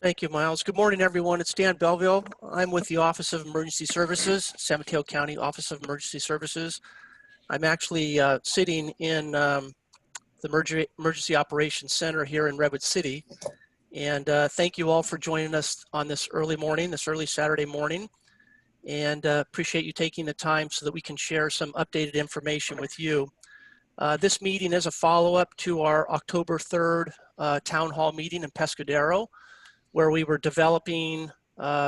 Thank you, Miles. Good morning, everyone. It's Dan Belleville. I'm with the Office of Emergency Services, San Mateo County Office of Emergency Services. I'm actually sitting in the Emergency Operations Center here in Redwood City. And thank you all for joining us on this early Saturday morning. And appreciate you taking the time so that we can share some updated information with you. This meeting is a follow-up to our October 3rd town hall meeting in Pescadero, where we were developing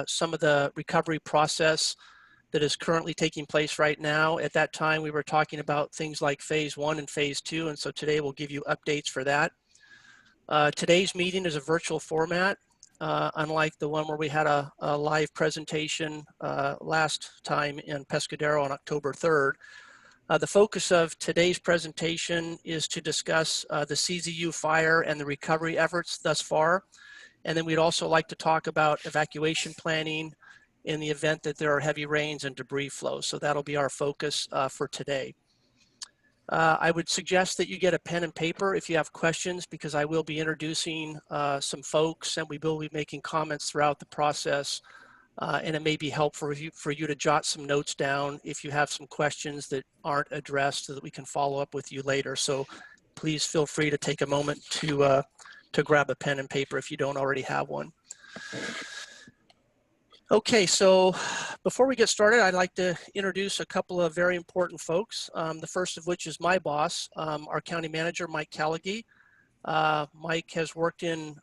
some of the recovery process that is currently taking place right now. At that time, we were talking about things like phase 1 and phase 2, and so today we'll give you updates for that. Today's meeting is a virtual format, unlike the one where we had a live presentation last time in Pescadero on October 3rd. The focus of today's presentation is to discuss the CZU fire and the recovery efforts thus far. And then we'd also like to talk about evacuation planning in the event that there are heavy rains and debris flow. So that'll be our focus for today. I would suggest that you get a pen and paper if you have questions, because I will be introducing some folks and we will be making comments throughout the process. And it may be helpful for you to jot some notes down if you have some questions that aren't addressed so that we can follow up with you later. So please feel free to take a moment to grab a pen and paper if you don't already have one. Okay, so before we get started, I'd like to introduce a couple of very important folks. The first of which is my boss, our county manager, Mike Callaghy. Mike has worked in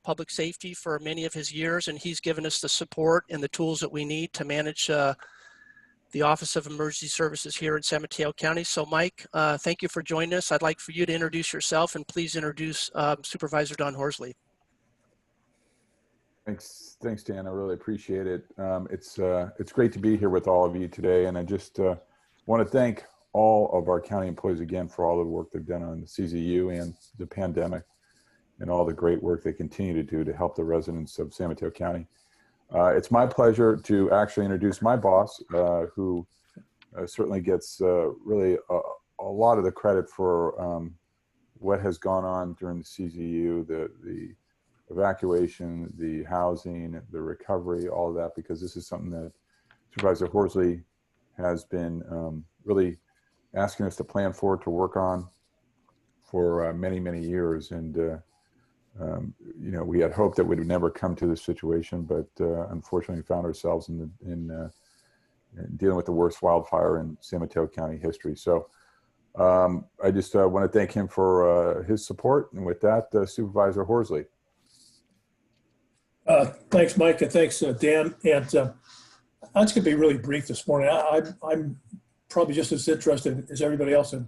public safety for many of his years, and he's given us the support and the tools that we need to manage the Office of Emergency Services here in San Mateo County. So Mike, thank you for joining us. I'd like for you to introduce yourself, and please introduce Supervisor Don Horsley. Thanks, Dan. I really appreciate it. It's great to be here with all of you today, and I just want to thank all of our county employees again for all the work they've done on the CZU and the pandemic, and all the great work they continue to do to help the residents of San Mateo County. It's my pleasure to actually introduce my boss, who certainly gets really a lot of the credit for what has gone on during the CZU, the evacuation, the housing, the recovery, all of that, because this is something that Supervisor Horsley has been really asking us to plan for, to work on for many, many years. And, you know, we had hoped that we would never come to this situation, but unfortunately found ourselves in dealing with the worst wildfire in San Mateo County history. So I just want to thank him for his support. And with that, Supervisor Horsley. Thanks, Mike, and thanks, Dan. And I'm just going to be really brief this morning. I'm probably just as interested as everybody else in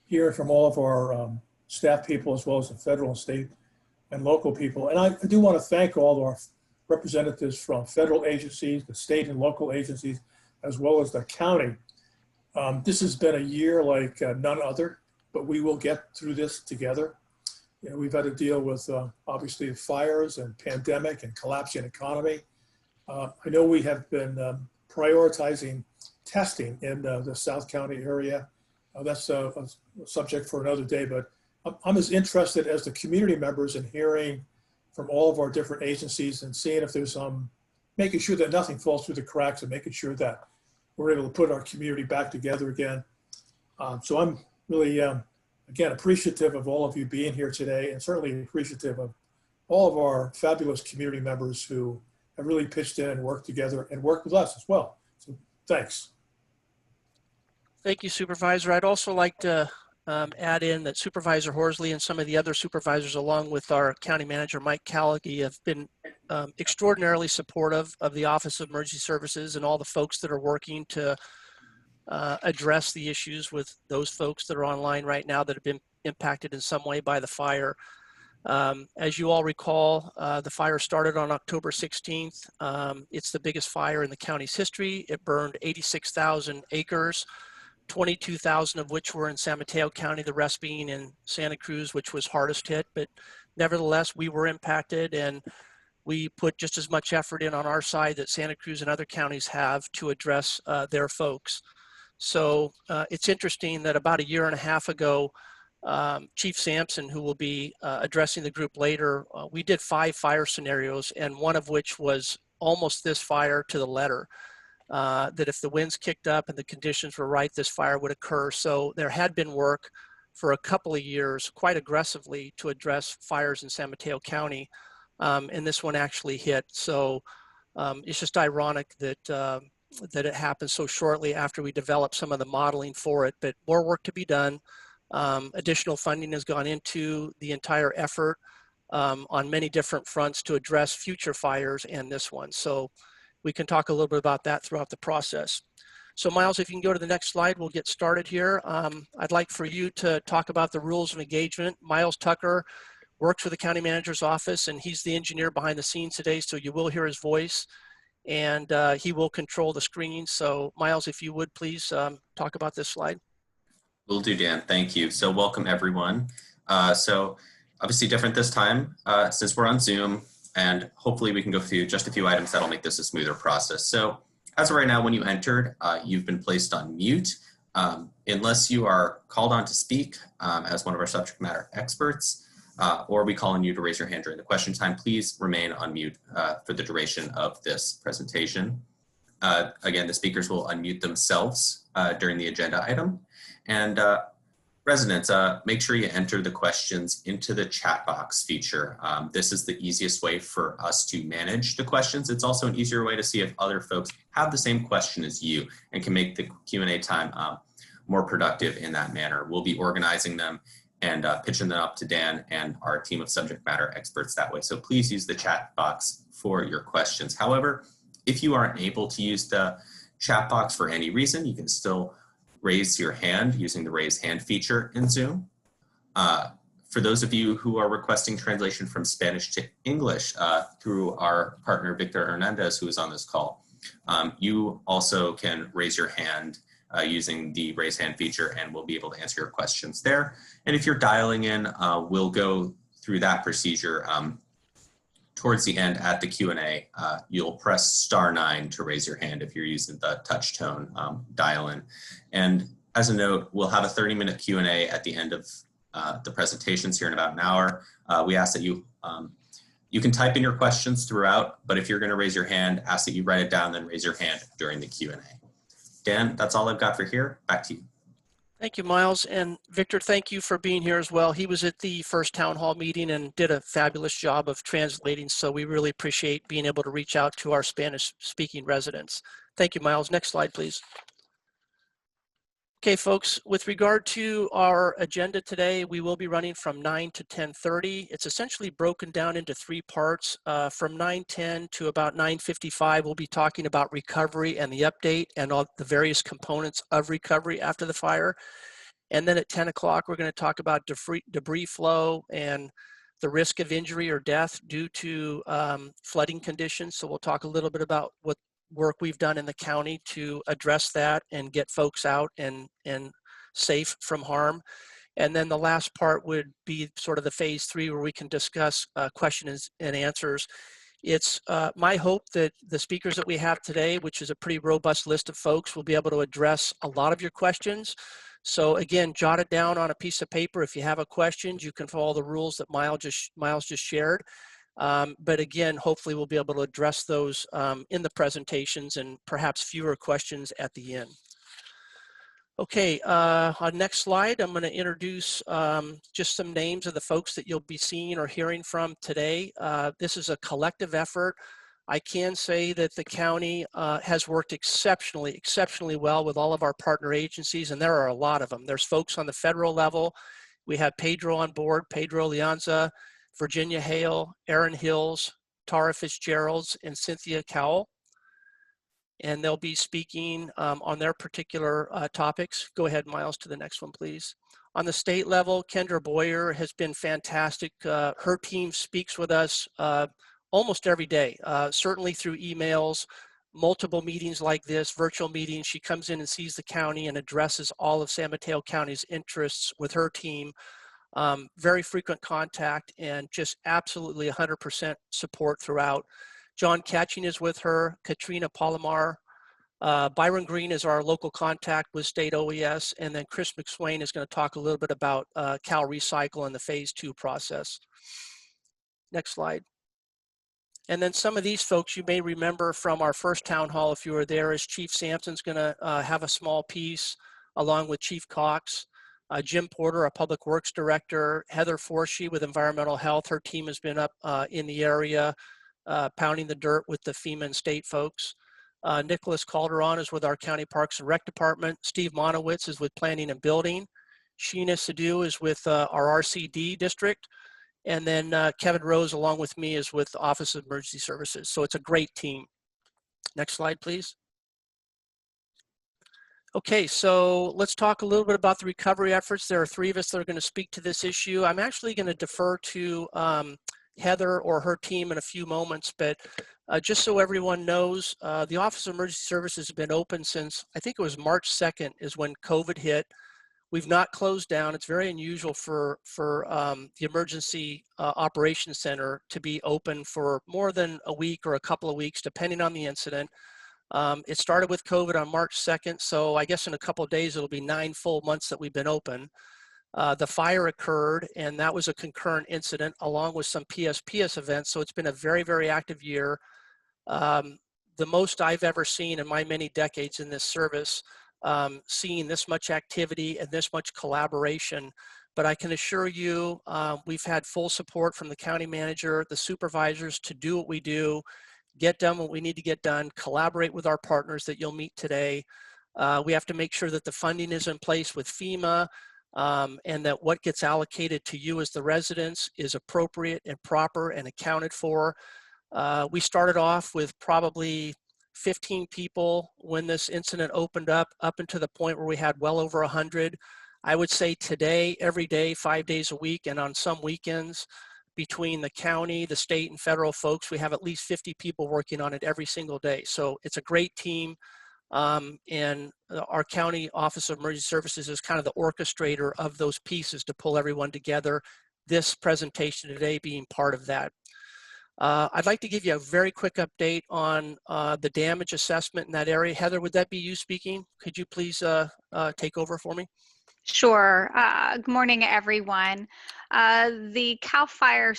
hearing from all of our staff people, as well as the federal and state and local people. And I do want to thank all of our representatives from federal agencies, the state and local agencies, as well as the county. This has been a year like none other, but we will get through this together. You know, we've had to deal with obviously fires and pandemic and collapsing economy. I know we have been prioritizing testing in the South County area. That's a subject for another day, but I'm as interested as the community members in hearing from all of our different agencies and seeing if there's making sure that nothing falls through the cracks and making sure that we're able to put our community back together again. So I'm really, again, appreciative of all of you being here today, and certainly appreciative of all of our fabulous community members who have really pitched in and worked together and worked with us as well. So thanks. Thank you, Supervisor. I'd also like to add in that Supervisor Horsley and some of the other supervisors, along with our county manager, Mike Callaghy, have been extraordinarily supportive of the Office of Emergency Services and all the folks that are working to address the issues with those folks that are online right now that have been impacted in some way by the fire. As you all recall, the fire started on October 16th. It's the biggest fire in the county's history. It burned 86,000 acres, 22,000 of which were in San Mateo County, the rest being in Santa Cruz, which was hardest hit. But nevertheless, we were impacted, and we put just as much effort in on our side that Santa Cruz and other counties have to address their folks. So it's interesting that about a year and a half ago, Chief Sampson, who will be addressing the group later, we did 5 fire scenarios, and one of which was almost this fire to the letter. That if the winds kicked up and the conditions were right, this fire would occur. So there had been work for a couple of years quite aggressively to address fires in San Mateo County, and this one actually hit. So it's just ironic that that it happened so shortly after we developed some of the modeling for it, but more work to be done. Additional funding has gone into the entire effort on many different fronts to address future fires and this one. So we can talk a little bit about that throughout the process. So Miles, if you can go to the next slide, we'll get started here. I'd like for you to talk about the rules of engagement. Miles Tucker works with the county manager's office, and he's the engineer behind the scenes today, so you will hear his voice, and he will control the screen. So Miles, if you would please talk about this slide. Will do, Dan. Thank you. So welcome, everyone. So obviously different this time since we're on Zoom, and hopefully we can go through just a few items that'll make this a smoother process. So as of right now, when you entered, you've been placed on mute. Unless you are called on to speak as one of our subject matter experts, or we call on you to raise your hand during the question time, please remain on mute for the duration of this presentation. Again, the speakers will unmute themselves during the agenda item. And residents, make sure you enter the questions into the chat box feature. This is the easiest way for us to manage the questions. It's also an easier way to see if other folks have the same question as you and can make the Q&A time more productive in that manner. We'll be organizing them and pitching them up to Dan and our team of subject matter experts that way. So please use the chat box for your questions. However, if you aren't able to use the chat box for any reason, you can still raise your hand using the raise hand feature in Zoom. For those of you who are requesting translation from Spanish to English through our partner Victor Hernandez, who is on this call, you also can raise your hand using the raise hand feature, and we'll be able to answer your questions there. And if you're dialing in, we'll go through that procedure towards the end at the Q&A. You'll press *9 to raise your hand if you're using the touch tone dial-in. And as a note, we'll have a 30-minute Q&A at the end of the presentations here in about an hour. We ask that you can type in your questions throughout, but if you're going to raise your hand, ask that you write it down, then raise your hand during the Q&A. Dan, that's all I've got for here. Back to you. Thank you, Miles. And Victor, thank you for being here as well. He was at the first town hall meeting and did a fabulous job of translating. So we really appreciate being able to reach out to our Spanish speaking residents. Thank you, Miles. Next slide, please. Okay, folks, with regard to our agenda today, we will be running from 9 to 10:30. It's essentially broken down into 3 parts. From 9:10 to about 9:55, we'll be talking about recovery and the update and all the various components of recovery after the fire. And then at 10 o'clock, we're going to talk about debris flow and the risk of injury or death due to flooding conditions. So we'll talk a little bit about what work we've done in the county to address that and get folks out and safe from harm. And then the last part would be sort of the phase 3 where we can discuss questions and answers. It's my hope that the speakers that we have today, which is a pretty robust list of folks, will be able to address a lot of your questions. So again, jot it down on a piece of paper. If you have a question, you can follow the rules that Miles just shared. But again, hopefully we'll be able to address those in the presentations and perhaps fewer questions at the end. Okay, on next slide, I'm going to introduce just some names of the folks that you'll be seeing or hearing from today. This is a collective effort. I can say that the county has worked exceptionally well with all of our partner agencies, and there are a lot of them. There's folks on the federal level. We have Pedro on board, Pedro Leonza, Virginia Hale, Aaron Hills, Tara Fitzgerald's, and Cynthia Cowell. And they'll be speaking on their particular topics. Go ahead, Miles, to the next one, please. On the state level, Kendra Boyer has been fantastic. Her team speaks with us almost every day, certainly through emails, multiple meetings like this, virtual meetings. She comes in and sees the county and addresses all of San Mateo County's interests with her team. Very frequent contact and just absolutely 100% support throughout. John Catching is with her, Katrina Palomar, Byron Green is our local contact with state OES, and then Chris McSwain is going to talk a little bit about Cal Recycle and the phase 2 process. Next slide. And then some of these folks you may remember from our first town hall if you were there, is Chief Sampson's going to have a small piece along with Chief Cox. Jim Porter, our Public Works Director, Heather Forshee with Environmental Health. Her team has been up in the area pounding the dirt with the FEMA and state folks. Nicholas Calderon is with our County Parks and Rec Department. Steve Monowitz is with Planning and Building. Sheena Sidhu is with our RCD district. And then Kevin Rose, along with me, is with the Office of Emergency Services. So it's a great team. Next slide, please. Okay, so let's talk a little bit about the recovery efforts. There are 3 of us that are going to speak to this issue. I'm actually going to defer to Heather or her team in a few moments, but just so everyone knows, the Office of Emergency Services has been open since, I think it was March 2nd is when COVID hit. We've not closed down. It's very unusual for the Emergency Operations Center to be open for more than a week or a couple of weeks, depending on the incident. It started with COVID on March 2nd, so I guess in a couple of days, it'll be 9 full months that we've been open. The fire occurred, and that was a concurrent incident along with some PSPS events, so it's been a very, very active year. The most I've ever seen in my many decades in this service, seeing this much activity and this much collaboration. But I can assure you, we've had full support from the county manager, the supervisors to do what we do, get done what we need to get done, collaborate with our partners that you'll meet today. We have to make sure that the funding is in place with FEMA, and that what gets allocated to you as the residents is appropriate and proper and accounted for. We started off with probably 15 people when this incident opened up into the point where we had well over 100. I would say today, every day, 5 days a week, and on some weekends, between the county, the state, and federal folks, we have at least 50 people working on it every single day. So it's a great team. And our County Office of Emergency Services is kind of the orchestrator of those pieces to pull everyone together. This presentation today being part of that. I'd like to give you a very quick update on the damage assessment in that area. Heather, would that be you speaking? Could you please take over for me? Sure. Good morning, everyone. The CAL FIRE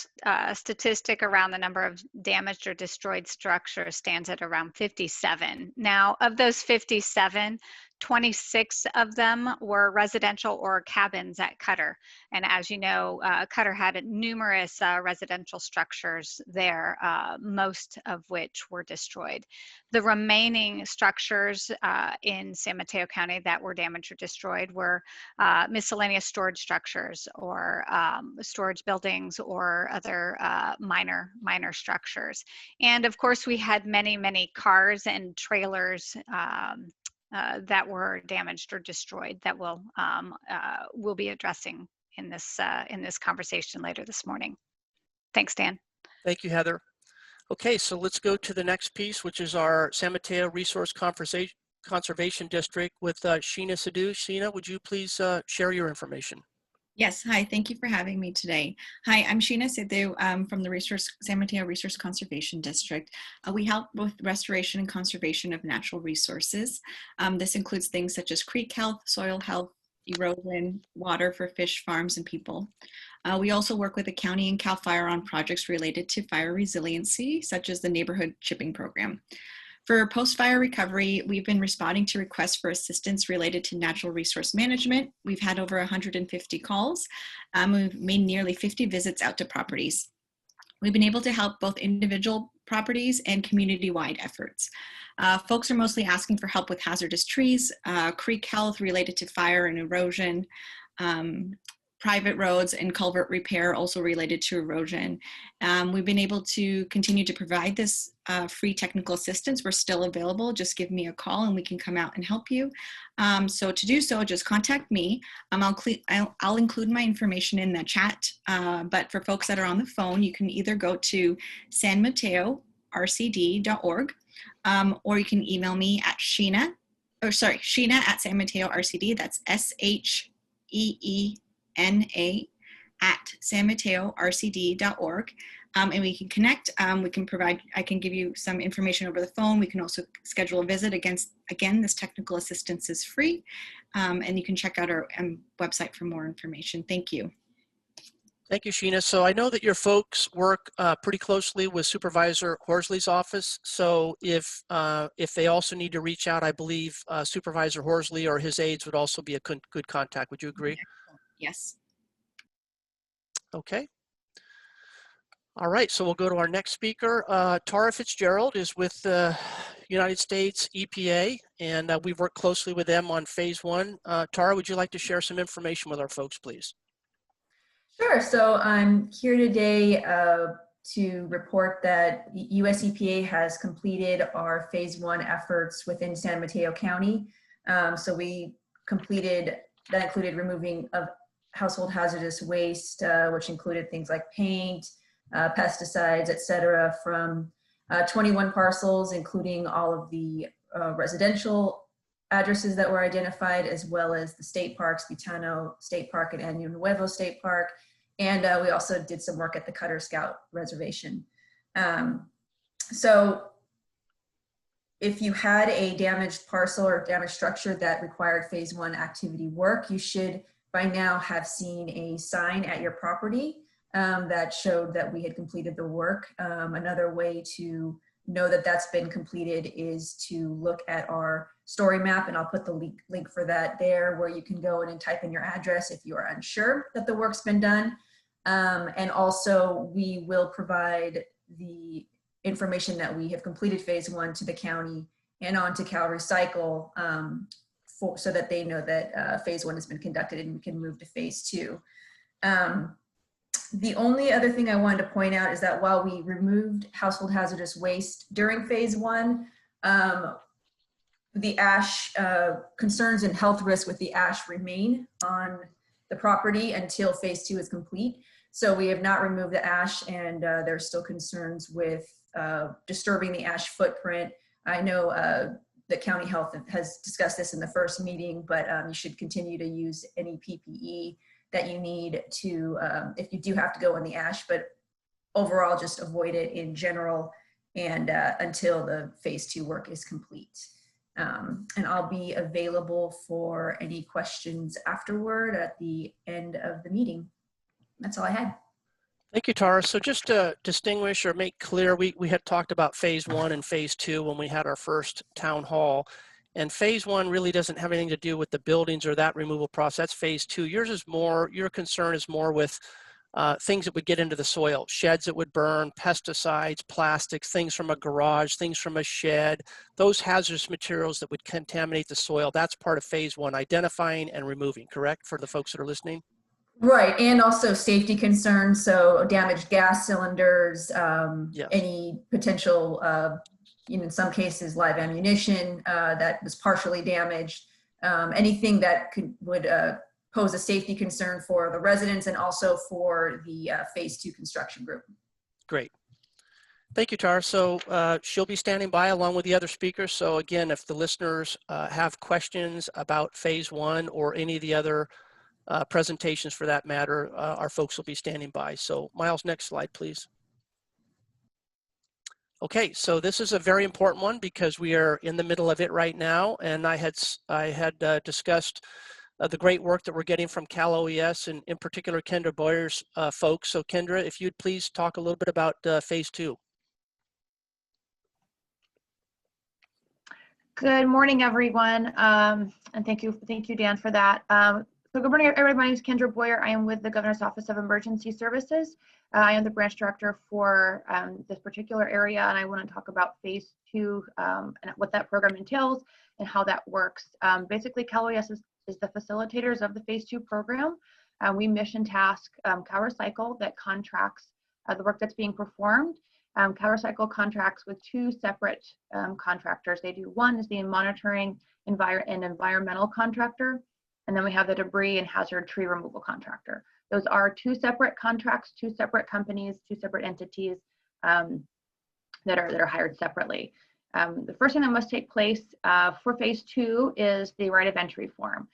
statistic around the number of damaged or destroyed structures stands at around 57. Now, of those 57, 26 of them were residential or cabins at Cutter. And as you know, Cutter had numerous residential structures there, most of which were destroyed. The remaining structures in San Mateo County that were damaged or destroyed were miscellaneous storage structures or storage buildings or other minor structures. And of course, we had many cars and trailers that were damaged or destroyed that we'll be addressing in this conversation later this morning. Thanks, Dan. Thank you, Heather. Okay, so let's go to the next piece, which is our San Mateo Resource Conservation District with Sheena Sidhu. Sheena, would you please share your information? Yes, hi, thank you for having me today. Hi, I'm Sheena Sidhu from the San Mateo Resource Conservation District. We help with restoration and conservation of natural resources. This includes things such as creek health, soil health, erosion, water for fish, farms, and people. We also work with the county and CAL FIRE on projects related to fire resiliency, such as the neighborhood chipping program. For post-fire recovery, we've been responding to requests for assistance related to natural resource management. We've had over 150 calls. We've made nearly 50 visits out to properties. We've been able to help both individual properties and community-wide efforts. Folks are mostly asking for help with hazardous trees, creek health related to fire and erosion, private roads and culvert repair also related to erosion. We've been able to continue to provide this free technical assistance. We're still available. Just give me a call and we can come out and help you. So to do so, just contact me. I'll include my information in the chat, but for folks that are on the phone, you can either go to sanmateorcd.org or you can email me at Sheena at San Mateo RCD. That's SHEENA at sanmateorcd.org. and we can connect. I can give you some information over the phone. We can also schedule a visit. Again, this technical assistance is free, and you can check out our website for more information. Thank you. Thank you, Sheena. So I know that your folks work pretty closely with Supervisor Horsley's office. So if they also need to reach out, I believe Supervisor Horsley or his aides would also be a good contact. Would you agree? Yes. Okay. All right, so we'll go to our next speaker. Tara Fitzgerald is with the United States EPA, and we've worked closely with them on phase 1. Tara, would you like to share some information with our folks, please? Sure. So I'm here today to report that US EPA has completed our phase 1 efforts within San Mateo County. So we completed, that included removing of household hazardous waste, which included things like paint, pesticides, etc., from 21 parcels, including all of the residential addresses that were identified, as well as the state parks, Butano State Park and Año Nuevo State Park. And we also did some work at the Cutter Scout Reservation. So if you had a damaged parcel or damaged structure that required phase 1 activity work, you should by now have seen a sign at your property that showed that we had completed the work. Another way to know that that's been completed is to look at our story map, and I'll put the link for that there, where you can go in and type in your address if you are unsure that the work's been done. And also we will provide the information that we have completed phase 1 to the county and on to Cal Recycle so that they know that phase 1 has been conducted and we can move to phase 2. The only other thing I wanted to point out is that while we removed household hazardous waste during phase 1, the ash concerns and health risks with the ash remain on the property until phase 2 is complete. So we have not removed the ash, and there's still concerns with disturbing the ash footprint. I know the county health has discussed this in the first meeting, but you should continue to use any PPE that you need to, if you do have to go in the ash, but overall just avoid it in general and until the phase 2 work is complete. And I'll be available for any questions afterward at the end of the meeting. That's all I had. Thank you, Tara. So just to distinguish or make clear, we had talked about phase 1 and phase 2 when we had our first town hall. And phase 1 really doesn't have anything to do with the buildings or that removal process. That's phase 2. Yours is more, your concern is more with things that would get into the soil, sheds that would burn, pesticides, plastics, things from a garage, things from a shed, those hazardous materials that would contaminate the soil. That's part of phase 1, identifying and removing, correct, for the folks that are listening? Right, and also safety concerns, so damaged gas cylinders, Yes. any potential, in some cases, live ammunition that was partially damaged, anything that would pose a safety concern for the residents and also for the phase 2 construction group. Great. Thank you, Tara. So she'll be standing by along with the other speakers. So again, if the listeners have questions about phase 1 or any of the other presentations for that matter, our folks will be standing by. So Miles, next slide, please. Okay, so this is a very important one because we are in the middle of it right now, and I had discussed the great work that we're getting from Cal OES and in particular Kendra Boyer's folks. So Kendra, if you'd please talk a little bit about phase 2. Good morning, everyone, and thank you, Dan, for that. So good morning, everybody. My name is Kendra Boyer. I am with the Governor's Office of Emergency Services. I am the branch director for this particular area, and I want to talk about phase 2 and what that program entails and how that works. Basically, Cal OES is the facilitators of the phase 2 program. We mission task Cal Recycle that contracts the work that's being performed. Cal Recycle contracts with 2 separate contractors. They do, one is the monitoring and environmental contractor, and then we have the debris and hazard tree removal contractor. Those are 2 separate contracts, 2 separate companies, 2 separate entities that are hired separately. The first thing that must take place for phase 2 is the right of entry form.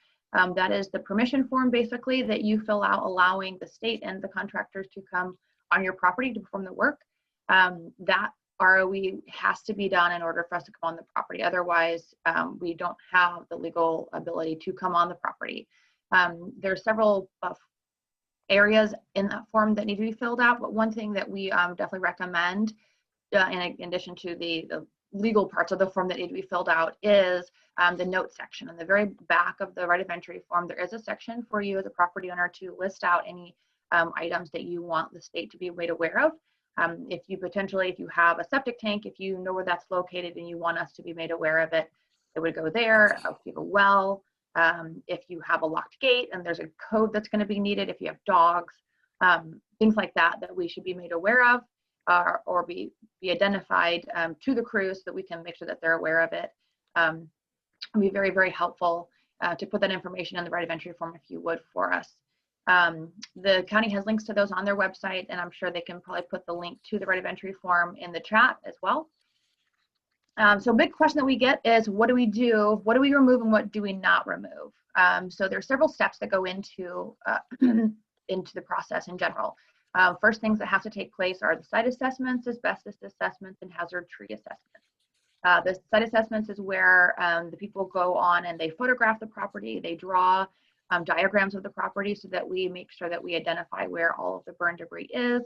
That is the permission form basically that you fill out allowing the state and the contractors to come on your property to perform the work, that ROE has to be done in order for us to come on the property. Otherwise, we don't have the legal ability to come on the property. There are several areas in that form that need to be filled out, but one thing that we definitely recommend, in addition to the legal parts of the form that need to be filled out, is the notes section. In the very back of the right of entry form, there is a section for you as a property owner to list out any items that you want the state to be made aware of. If you have a septic tank, if you know where that's located and you want us to be made aware of it, it would go there. If you have a well, if you have a locked gate and there's a code that's going to be needed, if you have dogs, things like that, that we should be made aware of, or be identified to the crew so that we can make sure that they're aware of it. It'd be very, very helpful to put that information in the right of entry form if you would for us. The county has links to those on their website, and I'm sure they can probably put the link to the right of entry form in the chat as well. So a big question that we get is, what do we do? What do we remove and what do we not remove? So there's several steps that go into into the process in general. First things that have to take place are the site assessments, asbestos assessments, and hazard tree assessments. The site assessments is where the people go on and they photograph the property, they draw diagrams of the property so that we make sure that we identify where all of the burn debris is,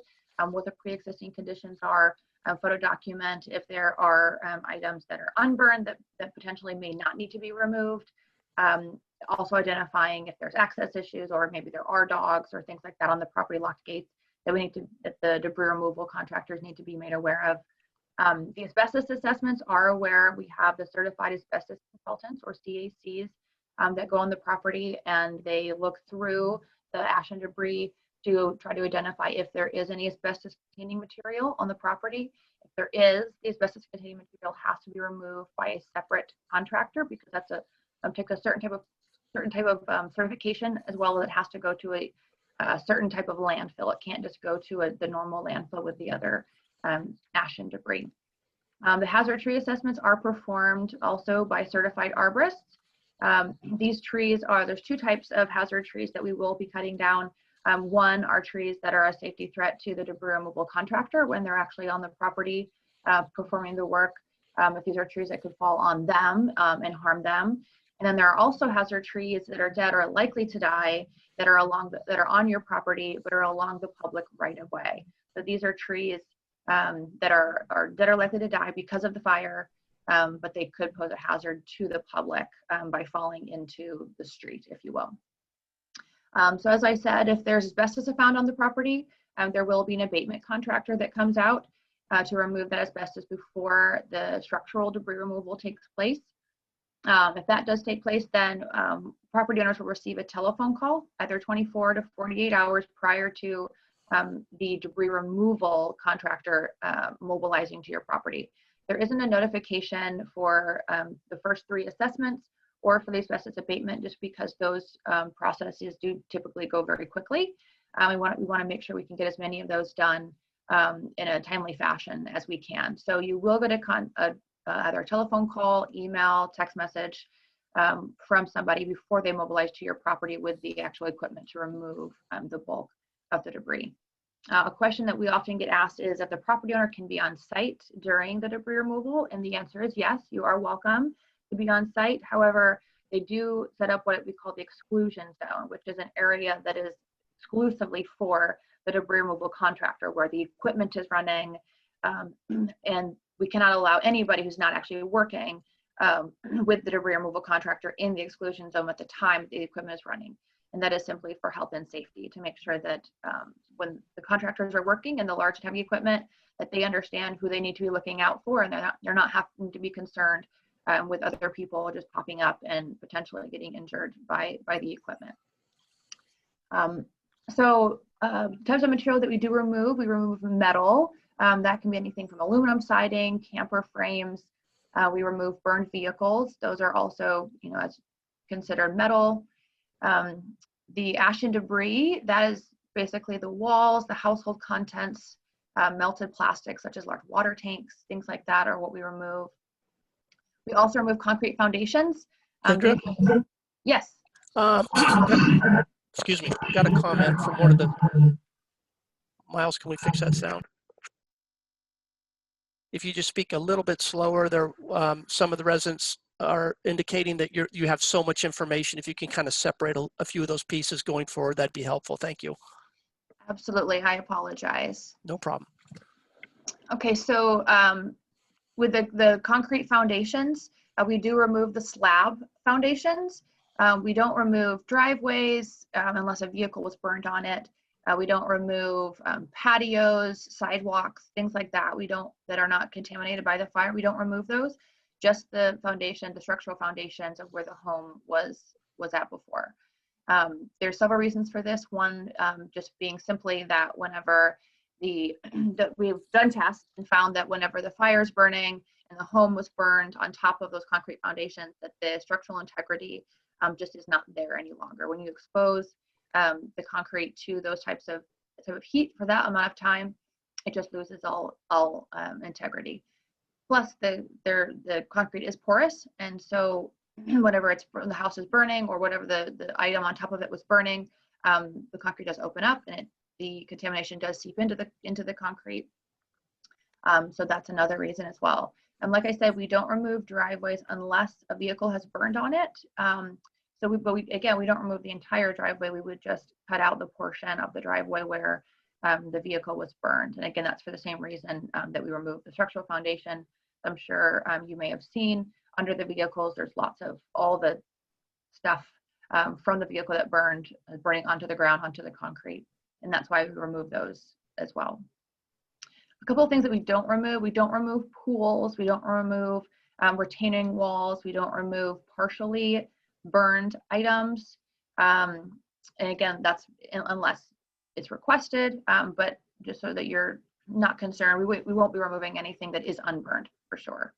what the pre-existing conditions are, photo document if there are items that are unburned that potentially may not need to be removed. Also identifying if there's access issues or maybe there are dogs or things like that on the property locked gates that the debris removal contractors need to be made aware of. The asbestos assessments are where we have the certified asbestos consultants, or CACs, that go on the property and they look through the ash and debris to try to identify if there is any asbestos containing material on the property. If there is, the asbestos containing material has to be removed by a separate contractor, because that's takes a certain type of certification, as well as it has to go to a certain type of landfill. It can't just go to the normal landfill with the other ash and debris. The hazard tree assessments are performed also by certified arborists. These trees there's two types of hazard trees that we will be cutting down. One are trees that are a safety threat to the debris removal contractor when they're actually on the property performing the work. If these are trees that could fall on them and harm them. And then there are also hazard trees that are dead or likely to die that are on your property but are along the public right of way. So these are trees that are dead or likely to die because of the fire, but they could pose a hazard to the public by falling into the street, if you will. So as I said, if there's asbestos found on the property, there will be an abatement contractor that comes out to remove that asbestos before the structural debris removal takes place. If that does take place, then property owners will receive a telephone call either 24 to 48 hours prior to the debris removal contractor mobilizing to your property. There isn't a notification for the first 3 assessments or for the asbestos abatement, just because those processes do typically go very quickly. We want to make sure we can get as many of those done in a timely fashion as we can. So you will get either a telephone call, email, text message from somebody before they mobilize to your property with the actual equipment to remove the bulk of the debris. A question that we often get asked is if the property owner can be on site during the debris removal, and the answer is yes, you are welcome to be on site. However, they do set up what we call the exclusion zone, which is an area that is exclusively for the debris removal contractor, where the equipment is running, and we cannot allow anybody who's not actually working with the debris removal contractor in the exclusion zone at the time the equipment is running. And that is simply for health and safety, to make sure that when the contractors are working in the large heavy equipment, that they understand who they need to be looking out for, and they're not having to be concerned with other people just popping up and potentially getting injured by the equipment. Types of material that we do remove, we remove metal. That can be anything from aluminum siding, camper frames. We remove burned vehicles. Those are also, as considered metal. The ash and debris, that is basically the walls, the household contents, melted plastics such as large water tanks, things like that are what we remove. We also remove concrete foundations. Yes. Excuse me, got a comment from one of the Miles, can we fix that sound? If you just speak a little bit slower, there, some of the residents are indicating that you have so much information. If you can kind of separate a few of those pieces going forward, that'd be helpful. Thank you. Absolutely, I apologize. No problem. Okay, so with the concrete foundations, we do remove the slab foundations. We don't remove driveways unless a vehicle was burned on it. We don't remove patios, sidewalks, things like that. That are not contaminated by the fire. We don't remove those. Just the foundation, the structural foundations of where the home was at before. There's several reasons for this. One, just being simply that whenever that we've done tests and found that whenever the fire is burning and the home was burned on top of those concrete foundations, that the structural integrity just is not there any longer. When you expose the concrete to those type of heat for that amount of time, it just loses all integrity. Plus, the concrete is porous, and so whenever the house is burning or whatever the item on top of it was burning, the concrete does open up and the contamination does seep into the concrete. So that's another reason as well. And like I said, we don't remove driveways unless a vehicle has burned on it. Again, we don't remove the entire driveway. We would just cut out the portion of the driveway where the vehicle was burned. And again, that's for the same reason that we remove the structural foundation. I'm sure you may have seen under the vehicles, there's lots of all the stuff from the vehicle that burned, burning onto the ground, onto the concrete. And that's why we remove those as well. A couple of things that we don't remove pools, we don't remove retaining walls, we don't remove partially burned items. And again, that's unless it's requested, but just so that you're not concerned, we won't be removing anything that is unburned for sure.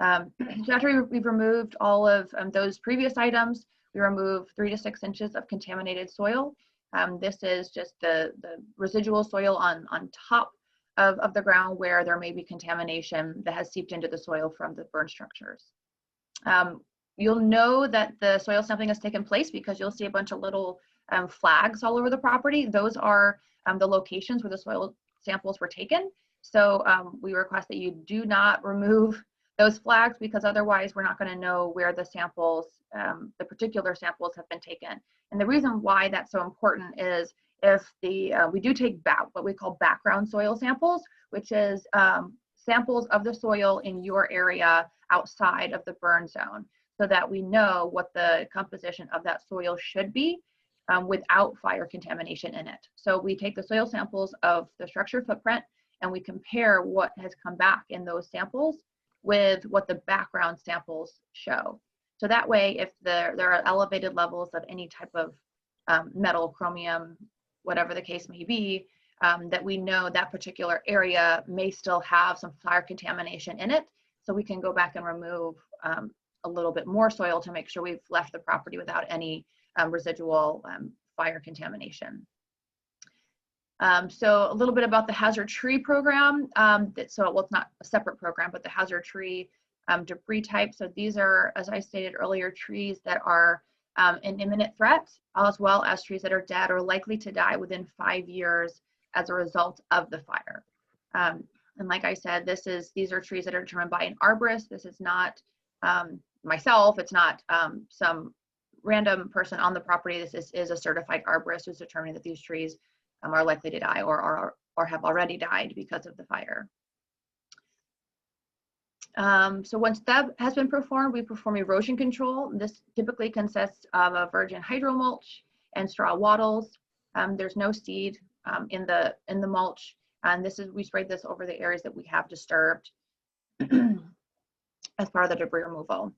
So after we've removed all of those previous items, we remove 3 to 6 inches of contaminated soil. This is just the residual soil on top of the ground where there may be contamination that has seeped into the soil from the burn structures. You'll know that the soil sampling has taken place because you'll see a bunch of little flags all over the property. Those are the locations where the soil samples were taken. So we request that you do not remove those flags because otherwise we're not going to know where the samples, the particular samples have been taken. And the reason why that's so important is if we do take what we call background soil samples, which is samples of the soil in your area outside of the burn zone, so that we know what the composition of that soil should be without fire contamination in it. So we take the soil samples of the structure footprint and we compare what has come back in those samples with what the background samples show. So that way, if there are elevated levels of any type of metal, chromium, whatever the case may be, that we know that particular area may still have some fire contamination in it. So we can go back and remove a little bit more soil to make sure we've left the property without any residual fire contamination. So a little bit about the hazard tree program. Well, it's not a separate program, but the hazard tree debris type. So these are, as I stated earlier, trees that are an imminent threat, as well as trees that are dead or likely to die within 5 years as a result of the fire. And like I said, these are trees that are determined by an arborist. This is not myself. It's not some random person on the property. This is a certified arborist who's determining that these trees are likely to die or have already died because of the fire. So once that has been performed, we perform erosion control. This typically consists of a virgin hydro mulch and straw wattles. There's no seed in the mulch, and we sprayed this over the areas that we have disturbed as part of the debris removal.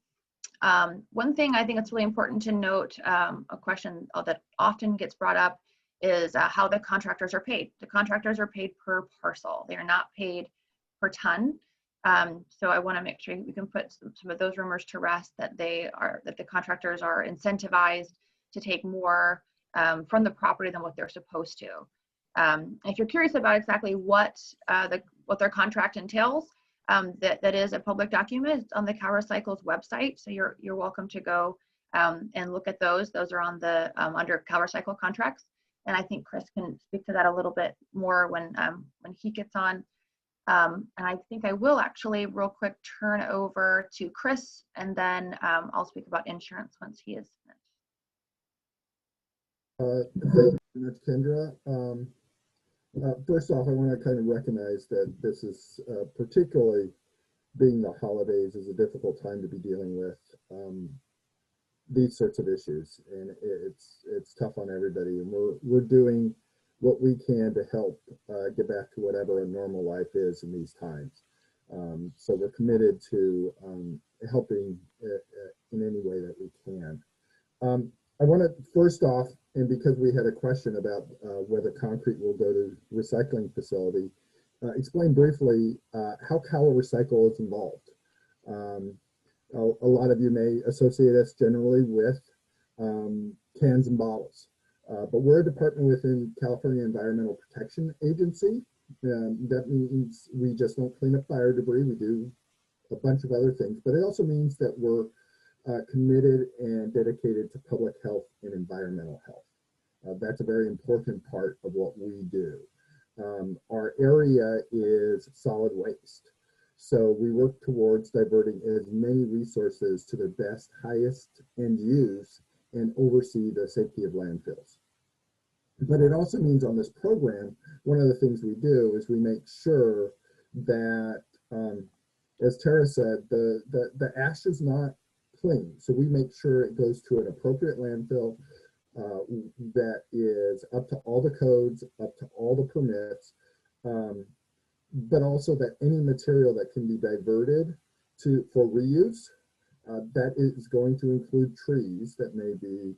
One thing I think it's really important to note, a question that often gets brought up, is how the contractors are paid. The contractors are paid per parcel. They are not paid per ton. So I want to make sure we can put some of those rumors to rest, that the contractors are incentivized to take more from the property than what they're supposed to. If you're curious about exactly what their contract entails, that is a public document. It's on the CalRecycle's website, so you're welcome to go and look at those. Those are on the under CalRecycle contracts. And I think Chris can speak to that a little bit more when he gets on. And I think I will actually real quick turn over to Chris, and then I'll speak about insurance once he is finished. Thank you very much, Kendra. First off, I want to kind of recognize that this is particularly being the holidays is a difficult time to be dealing with these sorts of issues, and it's tough on everybody. And we're doing what we can to help get back to whatever a normal life is in these times. So we're committed to helping in any way that we can. I want to first off, and because we had a question about whether concrete will go to recycling facility, explain briefly how Cala Recycle is involved. A lot of you may associate us generally with cans and bottles. But we're a department within California Environmental Protection Agency. That means we just don't clean up fire debris. We do a bunch of other things, but it also means that we're committed and dedicated to public health and environmental health. That's a very important part of what we do. Our area is solid waste. So we work towards diverting as many resources to their best, highest end use and oversee the safety of landfills. But it also means on this program, one of the things we do is we make sure that, as Tara said, the ash is not clean. So we make sure it goes to an appropriate landfill that is up to all the codes, up to all the permits, but also that any material that can be diverted for reuse, that is going to include trees that may be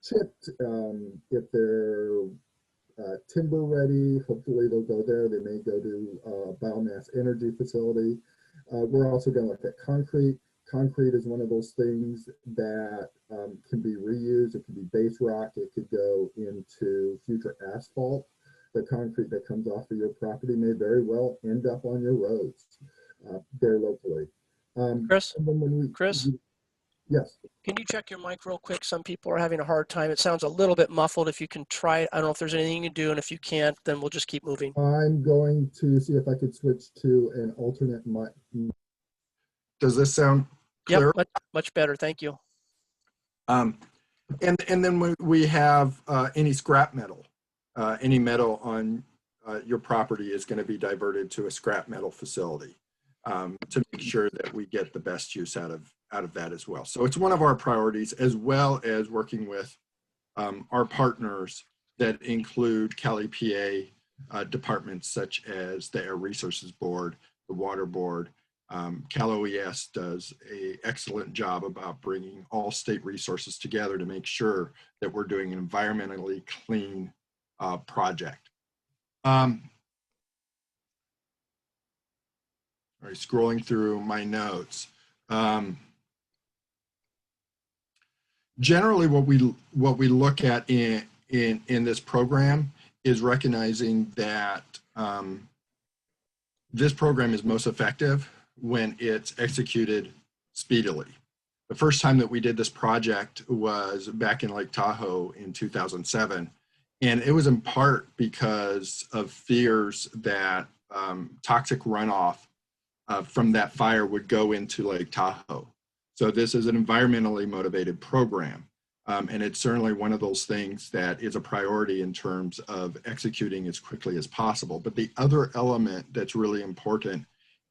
chipped. If they're timber ready, hopefully they'll go there. They may go to a biomass energy facility. We're also going to look at concrete. Concrete is one of those things that can be reused. It could be base rock. It could go into future asphalt. The concrete that comes off of your property may very well end up on your roads there locally. Chris? And then when Chris? Yes. Can you check your mic real quick? Some people are having a hard time. It sounds a little bit muffled. If you can try it, I don't know if there's anything you can do, and if you can't, then we'll just keep moving. I'm going to see if I could switch to an alternate mic. Does this sound clear? Yep, much better. Thank you. And then we have any scrap metal. Any metal on your property is going to be diverted to a scrap metal facility to make sure that we get the best use out of that as well. So it's one of our priorities, as well as working with our partners that include Cali PA departments such as the Air Resources Board, the Water Board. Cal OES does an excellent job about bringing all state resources together to make sure that we're doing an environmentally clean project. All right, scrolling through my notes. Generally, what we look at in this program is recognizing that this program is most effective when it's executed speedily. The first time that we did this project was back in Lake Tahoe in 2007. And it was in part because of fears that toxic runoff from that fire would go into Lake Tahoe. So this is an environmentally motivated program. And it's certainly one of those things that is a priority in terms of executing as quickly as possible. But the other element that's really important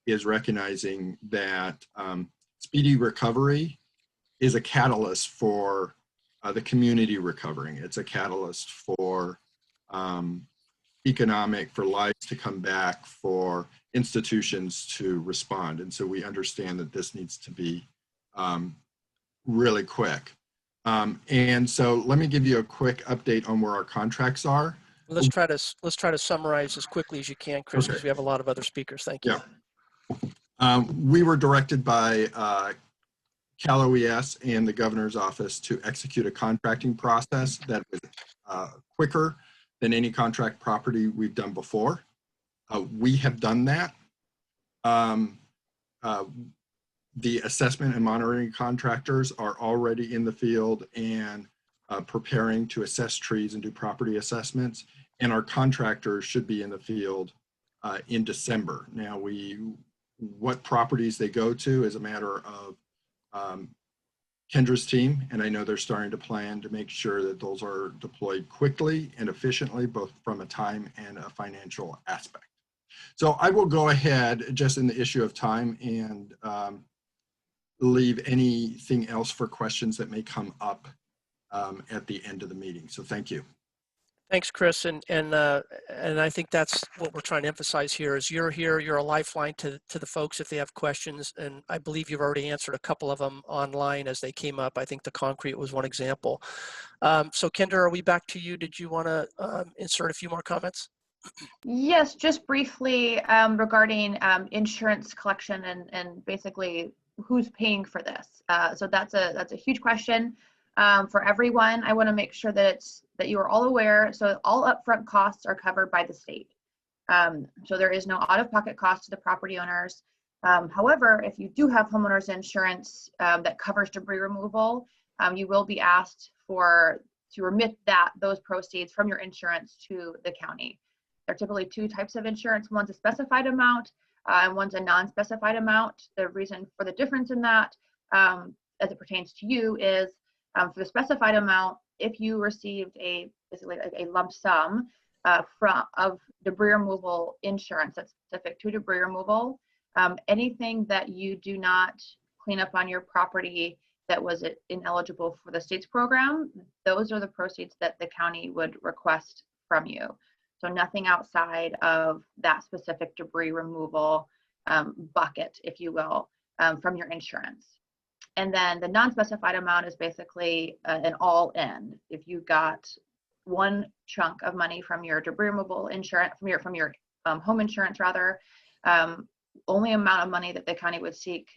is recognizing that speedy recovery is a catalyst for the community recovering. It's a catalyst for for lives to come back, for institutions to respond. And so we understand that this needs to be really quick. And so let me give you a quick update on where our contracts are. Let's try to summarize as quickly as you can, Chris, because we have a lot of other speakers. Thank you. Yeah. We were directed by Cal OES and the governor's office to execute a contracting process that was quicker than any contract property we've done before. We have done that. The assessment and monitoring contractors are already in the field, and preparing to assess trees and do property assessments. And our contractors should be in the field in December. Now, what properties they go to is a matter of Kendra's team, and I know they're starting to plan to make sure that those are deployed quickly and efficiently, both from a time and a financial aspect. So I will go ahead, just in the issue of time, and leave anything else for questions that may come up at the end of the meeting. So thank you. Thanks, Chris. And I think that's what we're trying to emphasize here is you're here, you're a lifeline to the folks if they have questions. And I believe you've already answered a couple of them online as they came up. I think the concrete was one example. So Kendra, are we back to you? Did you want to insert a few more comments? Yes, just briefly regarding insurance collection and basically who's paying for this. So that's a huge question for everyone. I want to make sure that you are all aware. So all upfront costs are covered by the state. So there is no out-of-pocket cost to the property owners. However, if you do have homeowners insurance that covers debris removal, you will be asked to remit those proceeds from your insurance to the county. There are typically two types of insurance. One's a specified amount and one's a non-specified amount. The reason for the difference in that as it pertains to you is for the specified amount, if you received basically a lump sum of debris removal insurance that's specific to debris removal, anything that you do not clean up on your property that was ineligible for the state's program, those are the proceeds that the county would request from you. So nothing outside of that specific debris removal bucket, if you will, from your insurance. And then the non-specified amount is basically an all-in. If you got one chunk of money from your debris removal insurance, from your home insurance rather, only amount of money that the county would seek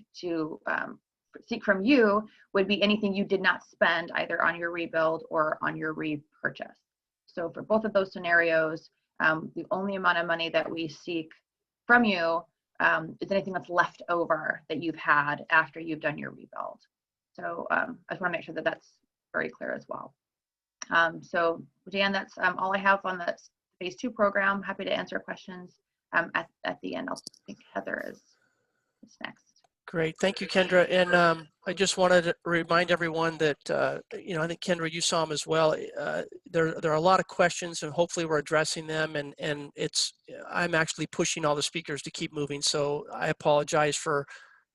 from you would be anything you did not spend either on your rebuild or on your repurchase. So for both of those scenarios, the only amount of money that we seek from you is anything that's left over that you've had after you've done your rebuild. So I just want to make sure that that's very clear as well. So Dan, that's all I have on the phase 2 program. Happy to answer questions at the end. I think Heather is next. Great, thank you, Kendra. And I just wanted to remind everyone that, I think Kendra, you saw them as well. There are a lot of questions and hopefully we're addressing them and I'm actually pushing all the speakers to keep moving. So I apologize for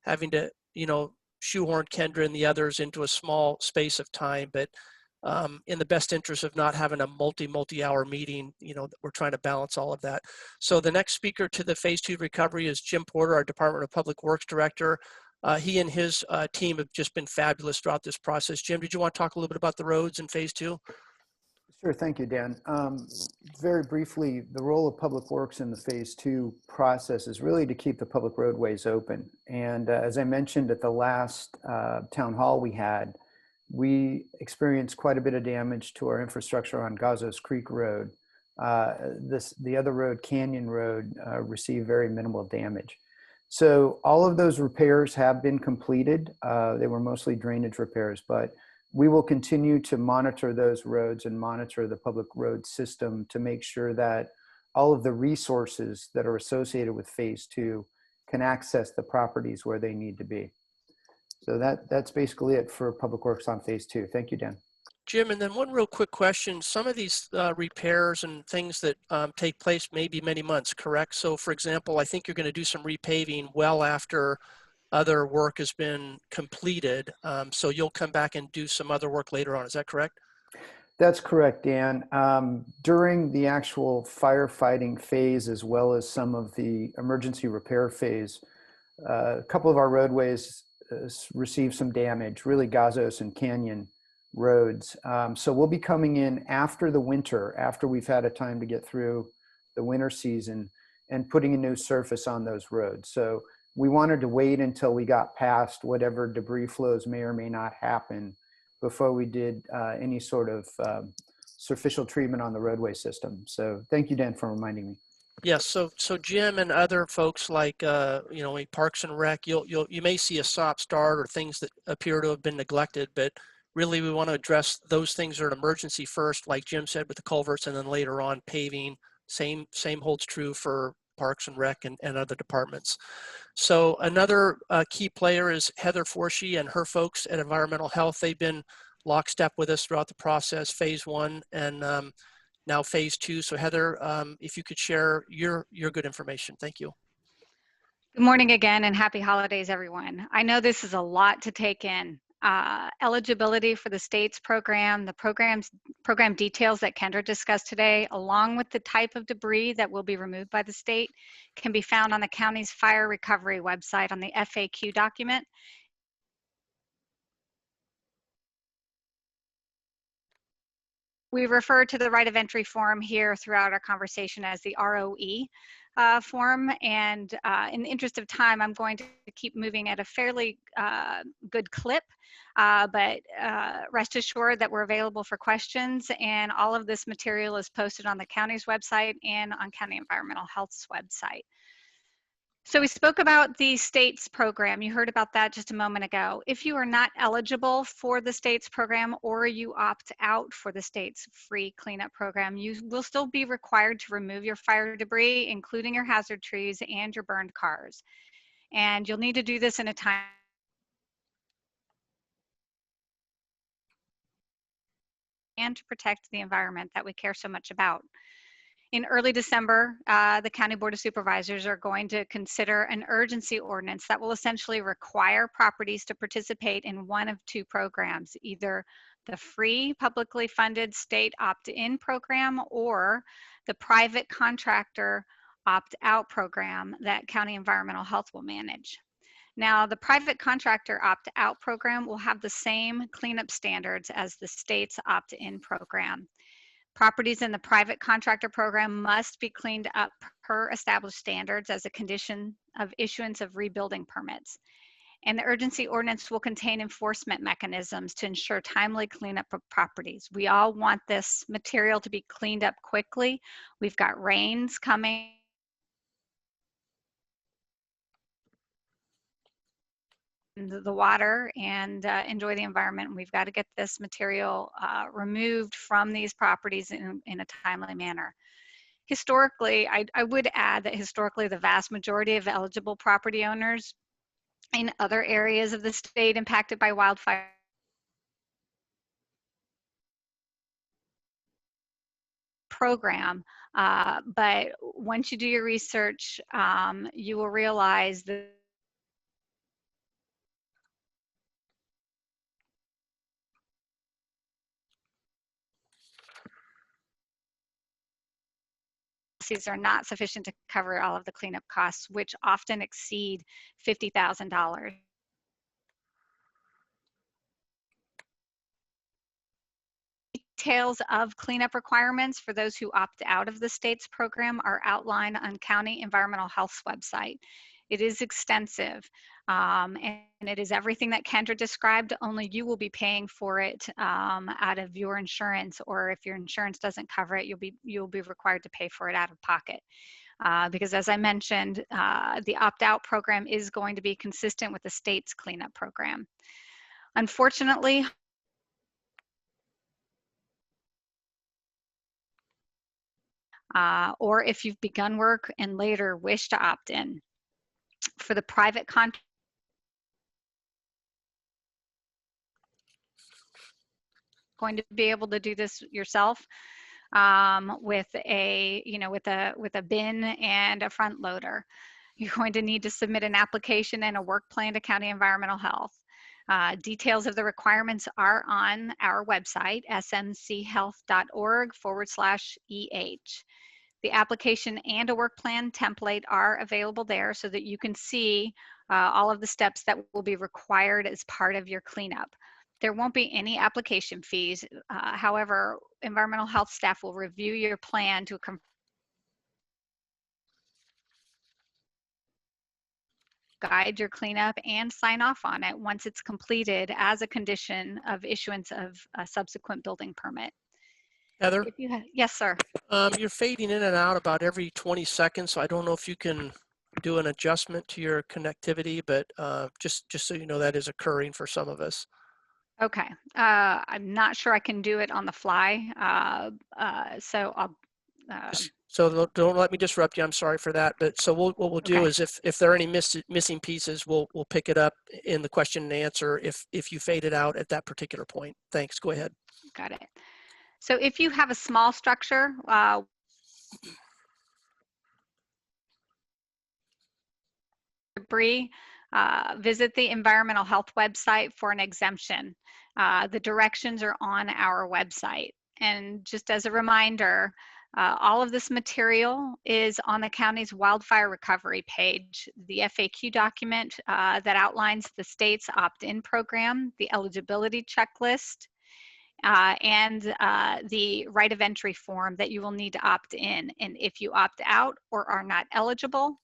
having to, shoehorn Kendra and the others into a small space of time, but in the best interest of not having a multi-hour meeting, we're trying to balance all of that. So the next speaker to the phase 2 recovery is Jim Porter, our Department of Public Works Director. He and his team have just been fabulous throughout this process. Jim, did you want to talk a little bit about the roads in phase 2? Sure, thank you, Dan. Very briefly, the role of Public Works in the phase 2 process is really to keep the public roadways open. And as I mentioned at the last town hall we experienced quite a bit of damage to our infrastructure on Gazos Creek Road. The other road, Canyon Road, received very minimal damage. So all of those repairs have been completed. They were mostly drainage repairs, but we will continue to monitor those roads and monitor the public road system to make sure that all of the resources that are associated with phase 2 can access the properties where they need to be. So that's basically it for Public Works on phase 2. Thank you, Dan. Jim, and then one real quick question. Some of these repairs and things that take place may be many months, correct? So for example, I think you're going to do some repaving well after other work has been completed. So you'll come back and do some other work later on. Is that correct? That's correct, Dan. During the actual firefighting phase, as well as some of the emergency repair phase, a couple of our roadways received some damage, really Gazos and Canyon roads. So we'll be coming in after the winter, after we've had a time to get through the winter season and putting a new surface on those roads. So we wanted to wait until we got past whatever debris flows may or may not happen before we did any sort of superficial treatment on the roadway system. So thank you, Dan, for reminding me. Yes, so Jim and other folks like Parks and Rec, you may see a stop start or things that appear to have been neglected, but really we want to address those things that are an emergency first, like Jim said, with the culverts, and then later on paving. Same holds true for Parks and Rec and other departments. So another key player is Heather Forshee and her folks at Environmental Health. They've been lockstep with us throughout the process, phase 1 and now phase 2. So Heather, if you could share your good information. Thank you. Good morning again and happy holidays, everyone. I know this is a lot to take in. Eligibility for the state's program, the program details that Kendra discussed today, along with the type of debris that will be removed by the state, can be found on the county's fire recovery website on the FAQ document. We refer to the right of entry form here throughout our conversation as the ROE form. And in the interest of time, I'm going to keep moving at a fairly good clip, but rest assured that we're available for questions, and all of this material is posted on the county's website and on County Environmental Health's website. So we spoke about the state's program. You heard about that just a moment ago. If you are not eligible for the state's program or you opt out for the state's free cleanup program, you will still be required to remove your fire debris, including your hazard trees and your burned cars. And you'll need to do this in a time and to protect the environment that we care so much about. In early December, the County Board of Supervisors are going to consider an urgency ordinance that will essentially require properties to participate in one of two programs, either the free publicly funded state opt-in program or the private contractor opt-out program that County Environmental Health will manage. Now, the private contractor opt-out program will have the same cleanup standards as the state's opt-in program. Properties in the private contractor program must be cleaned up per established standards as a condition of issuance of rebuilding permits. And the urgency ordinance will contain enforcement mechanisms to ensure timely cleanup of properties. We all want this material to be cleaned up quickly. We've got rains coming. The water and enjoy the environment. We've got to get this material removed from these properties in a timely manner. Historically, I would add that historically the vast majority of eligible property owners in other areas of the state impacted by wildfire program, but once you do your research, you will realize that are not sufficient to cover all of the cleanup costs, which often exceed $50,000. Details of cleanup requirements for those who opt out of the state's program are outlined on County Environmental Health's website. It is extensive, and it is everything that Kendra described, only you will be paying for it out of your insurance, or if your insurance doesn't cover it, you'll be required to pay for it out of pocket. Because as I mentioned, the opt-out program is going to be consistent with the state's cleanup program. Unfortunately, or if you've begun work and later wish to opt in. For the private contract, going to be able to do this yourself with a bin and a front loader. You're going to need to submit an application and a work plan to County Environmental Health. Details of the requirements are on our website, smchealth.org/EH. The application and a work plan template are available there so that you can see all of the steps that will be required as part of your cleanup. There won't be any application fees. However, environmental health staff will review your plan to guide your cleanup and sign off on it once it's completed as a condition of issuance of a subsequent building permit. Heather? Yes, sir. You're fading in and out about every 20 seconds, so I don't know if you can do an adjustment to your connectivity, but just so you know, that is occurring for some of us. Okay. I'm not sure I can do it on the fly. So I'll. So don't let me disrupt you. I'm sorry for that. But so what we'll do Okay. is if there are any missing pieces, we'll pick it up in the question and answer if you fade it out at that particular point. Thanks. Go ahead. Got it. So if you have a small structure, debris, visit the environmental health website for an exemption. The directions are on our website. And just as a reminder, all of this material is on the county's wildfire recovery page. The FAQ document that outlines the state's opt-in program, the eligibility checklist, and the right of entry form that you will need to opt in. And if you opt out or are not eligible,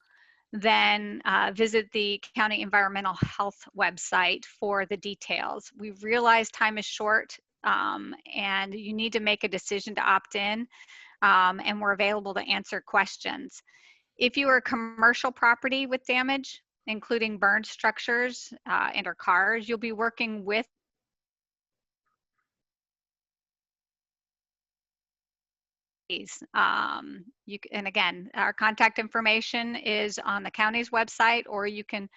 then visit the County Environmental Health website for the details. We realize time is short and you need to make a decision to opt in, and we're available to answer questions. If you are a commercial property with damage, including burned structures and or cars, you'll be working with and again, our contact information is on the county's website, or you can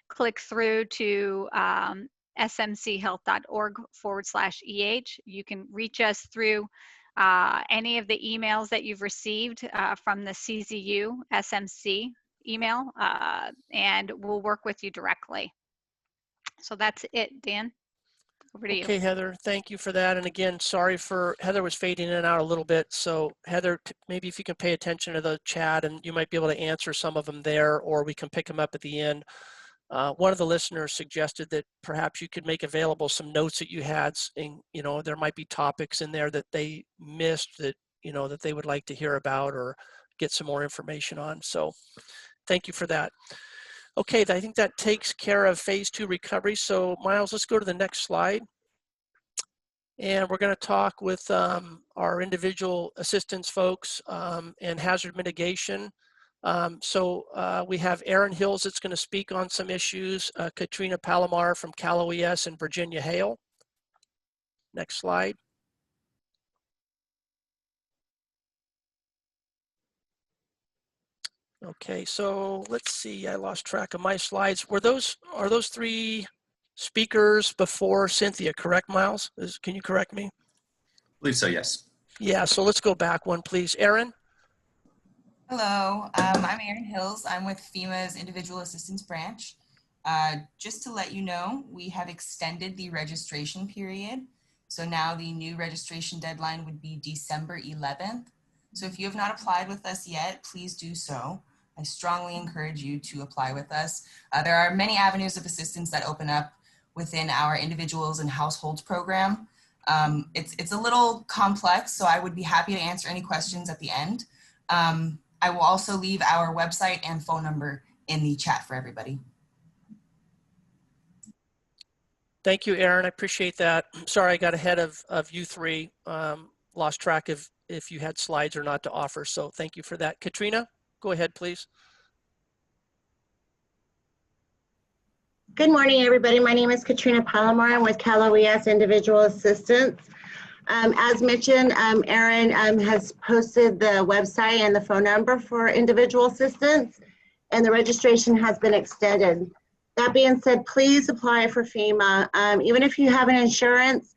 click through to smchealth.org/EH. You can reach us through any of the emails that you've received from the CZU SMC email, and we'll work with you directly. So that's it, Dan. Over to you. Okay, Heather, thank you for that. And again, sorry for Heather was fading in and out a little bit. So Heather, maybe if you can pay attention to the chat and you might be able to answer some of them there, or we can pick them up at the end. One of the listeners suggested that perhaps you could make available some notes that you had, and there might be topics in there that they missed that that they would like to hear about or get some more information on. So thank you for that. Okay, I think that takes care of phase 2 recovery. So Miles, let's go to the next slide. And we're going to talk with our individual assistance folks and hazard mitigation. We have Aaron Hills that's going to speak on some issues, Katrina Palomar from Cal OES, and Virginia Hale. Next slide. Okay, so let's see, I lost track of my slides. Are those 3 speakers before Cynthia, correct, Miles? Can you correct me? I believe so, yes. Yeah, so let's go back one, please. Aaron? Hello, I'm Erin Hills. I'm with FEMA's Individual Assistance Branch. Just to let you know, we have extended the registration period. So now the new registration deadline would be December 11th. So if you have not applied with us yet, please do so. I strongly encourage you to apply with us. There are many avenues of assistance that open up within our individuals and households program. It's a little complex, so I would be happy to answer any questions at the end. I will also leave our website and phone number in the chat for everybody. Thank you, Aaron. I appreciate that. Sorry, I got ahead of you 3. Lost track of if you had slides or not to offer, so thank you for that. Katrina, go ahead, please. Good morning, everybody. My name is Katrina Palomar. I'm with Cal OES Individual Assistance. As mentioned, Aaron has posted the website and the phone number for individual assistance, and the registration has been extended. That being said, please apply for FEMA. Even if you have an insurance,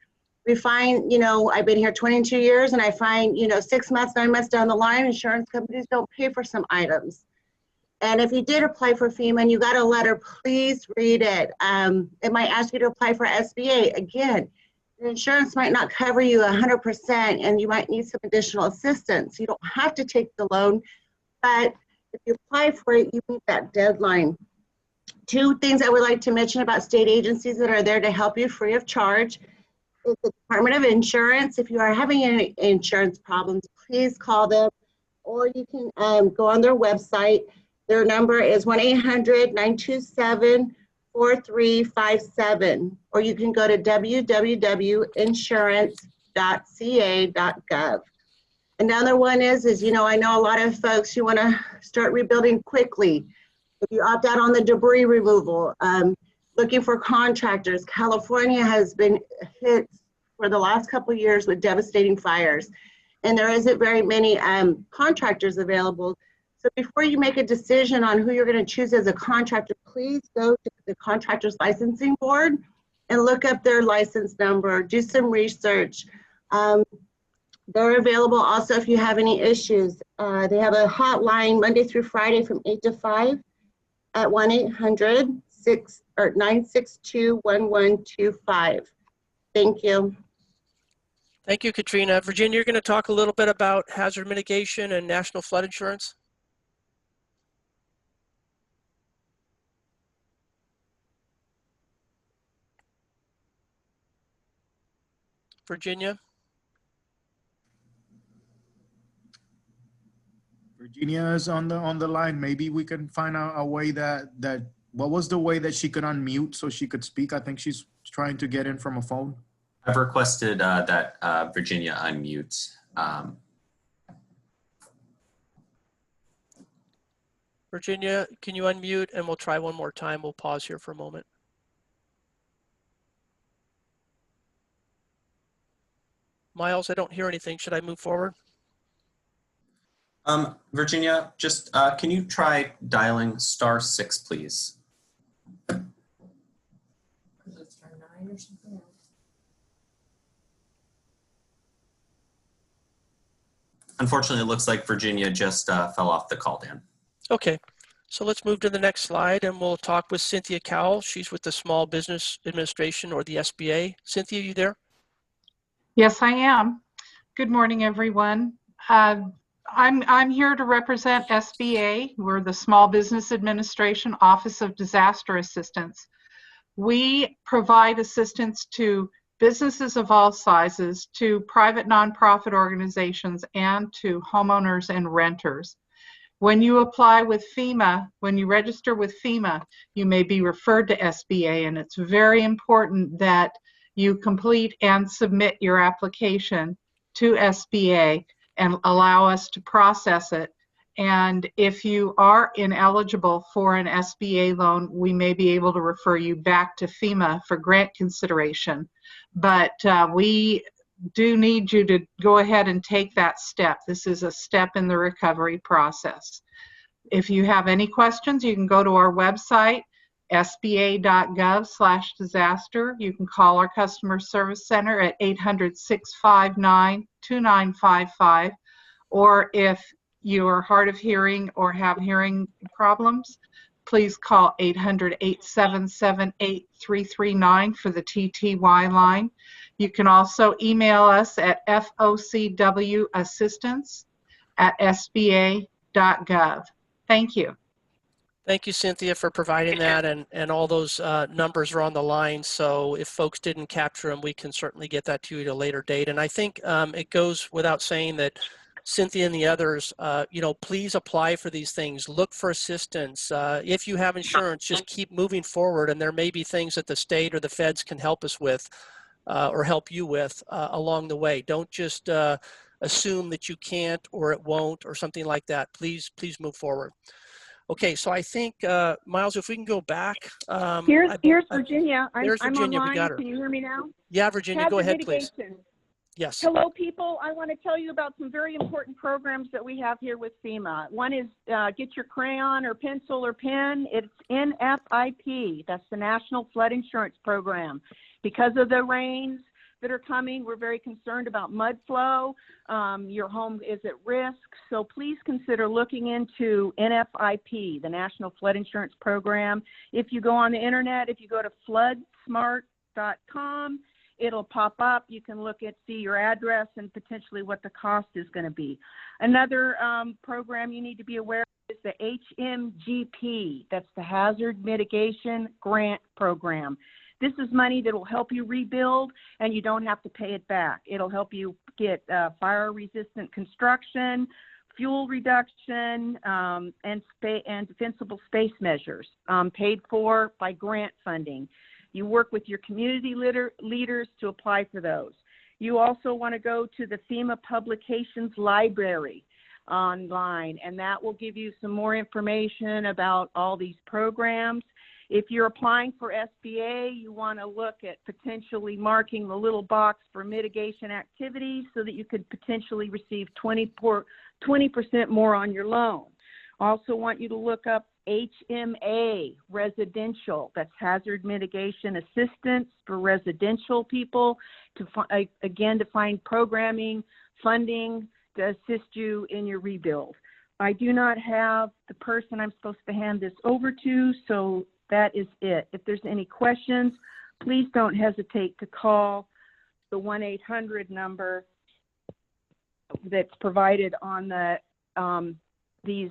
we find, I've been here 22 years, and I find, 6 months, 9 months down the line, insurance companies don't pay for some items. And if you did apply for FEMA and you got a letter, please read it. It might ask you to apply for SBA. Again, your insurance might not cover you 100% and you might need some additional assistance. You don't have to take the loan, but if you apply for it, you meet that deadline. 2 things I would like to mention about state agencies that are there to help you free of charge is the Department of Insurance. If you are having any insurance problems, please call them, or you can go on their website. Their number is 1-800-927-4357, or you can go to www.insurance.ca.gov. Another one is I know a lot of folks, you want to start rebuilding quickly. If you opt out on the debris removal, looking for contractors. California has been hit for the last couple of years with devastating fires, and there isn't very many contractors available. So before you make a decision on who you're going to choose as a contractor, please go to the Contractors Licensing Board and look up their license number, do some research. They're available also if you have any issues. They have a hotline Monday through Friday from 8 to 5 at 1-800-962-1125. Thank you. Thank you, Katrina. Virginia, you're going to talk a little bit about hazard mitigation and national flood insurance. Virginia? Virginia is on the line. Maybe we can find out a way that what was the way that she could unmute so she could speak? I think she's trying to get in from a phone. I've requested that Virginia unmute. Virginia, can you unmute, and we'll try one more time. We'll pause here for a moment. Miles, I don't hear anything. Should I move forward? Virginia, just can you try dialing *6, please? *9 or something? Unfortunately, it looks like Virginia just fell off the call, Dan. Okay, so let's move to the next slide, and we'll talk with Cynthia Cowell. She's with the Small Business Administration, or the SBA. Cynthia, you there? Yes, I am. Good morning, everyone. I'm here to represent SBA. We're the Small Business Administration Office of Disaster Assistance. We provide assistance to businesses of all sizes, to private nonprofit organizations, and to homeowners and renters. When you apply with FEMA, when you register with FEMA, you may be referred to SBA, and it's very important that you complete and submit your application to SBA and allow us to process it. And if you are ineligible for an SBA loan, we may be able to refer you back to FEMA for grant consideration. But we do need you to go ahead and take that step. This is a step in the recovery process. If you have any questions, you can go to our website, sba.gov/disaster. You can call our customer service center at 800-659-2955. Or if you are hard of hearing or have hearing problems, please call 800-877-8339 for the TTY line. You can also email us at focwassistance@sba.gov. Thank you. Thank you, Cynthia, for providing that, and all those numbers are on the line, so if folks didn't capture them, we can certainly get that to you at a later date. And I think it goes without saying that Cynthia and the others, please apply for these things. Look for assistance. If you have insurance, just keep moving forward, and there may be things that the state or the feds can help us with or help you with along the way. Don't just assume that you can't or it won't or something like that. Please move forward. Okay, so I think, Miles, if we can go back. Here's Virginia. There's I'm Virginia, online. we got her. Can you hear me now? Yeah, Virginia, Hazard go ahead, mitigation. please. Yes. Hello, people. I want to tell you about some very important programs that we have here with FEMA. One is get your crayon or pencil or pen. It's NFIP. That's the National Flood Insurance Program. Because of the rains that are coming, we're very concerned about mud flow. Your home is at risk. So please consider looking into NFIP, the National Flood Insurance Program. If you go on the internet, if you go to floodsmart.com, it'll pop up. You can see your address and potentially what the cost is going to be. Another program you need to be aware of is the HMGP. That's the Hazard Mitigation Grant Program. This is money that will help you rebuild, and you don't have to pay it back. It'll help you get fire-resistant construction, fuel reduction, and defensible space measures paid for by grant funding. You work with your community leaders to apply for those. You also want to go to the FEMA Publications Library online, and that will give you some more information about all these programs. If you're applying for SBA, you want to look at potentially marking the little box for mitigation activities so that you could potentially receive 20% more on your loan. Also want you to look up HMA residential, that's hazard mitigation assistance for residential people, to again to find programming, funding to assist you in your rebuild. I do not have the person I'm supposed to hand this over to, so that is it. If there's any questions, please don't hesitate to call the 1-800 number that's provided on the these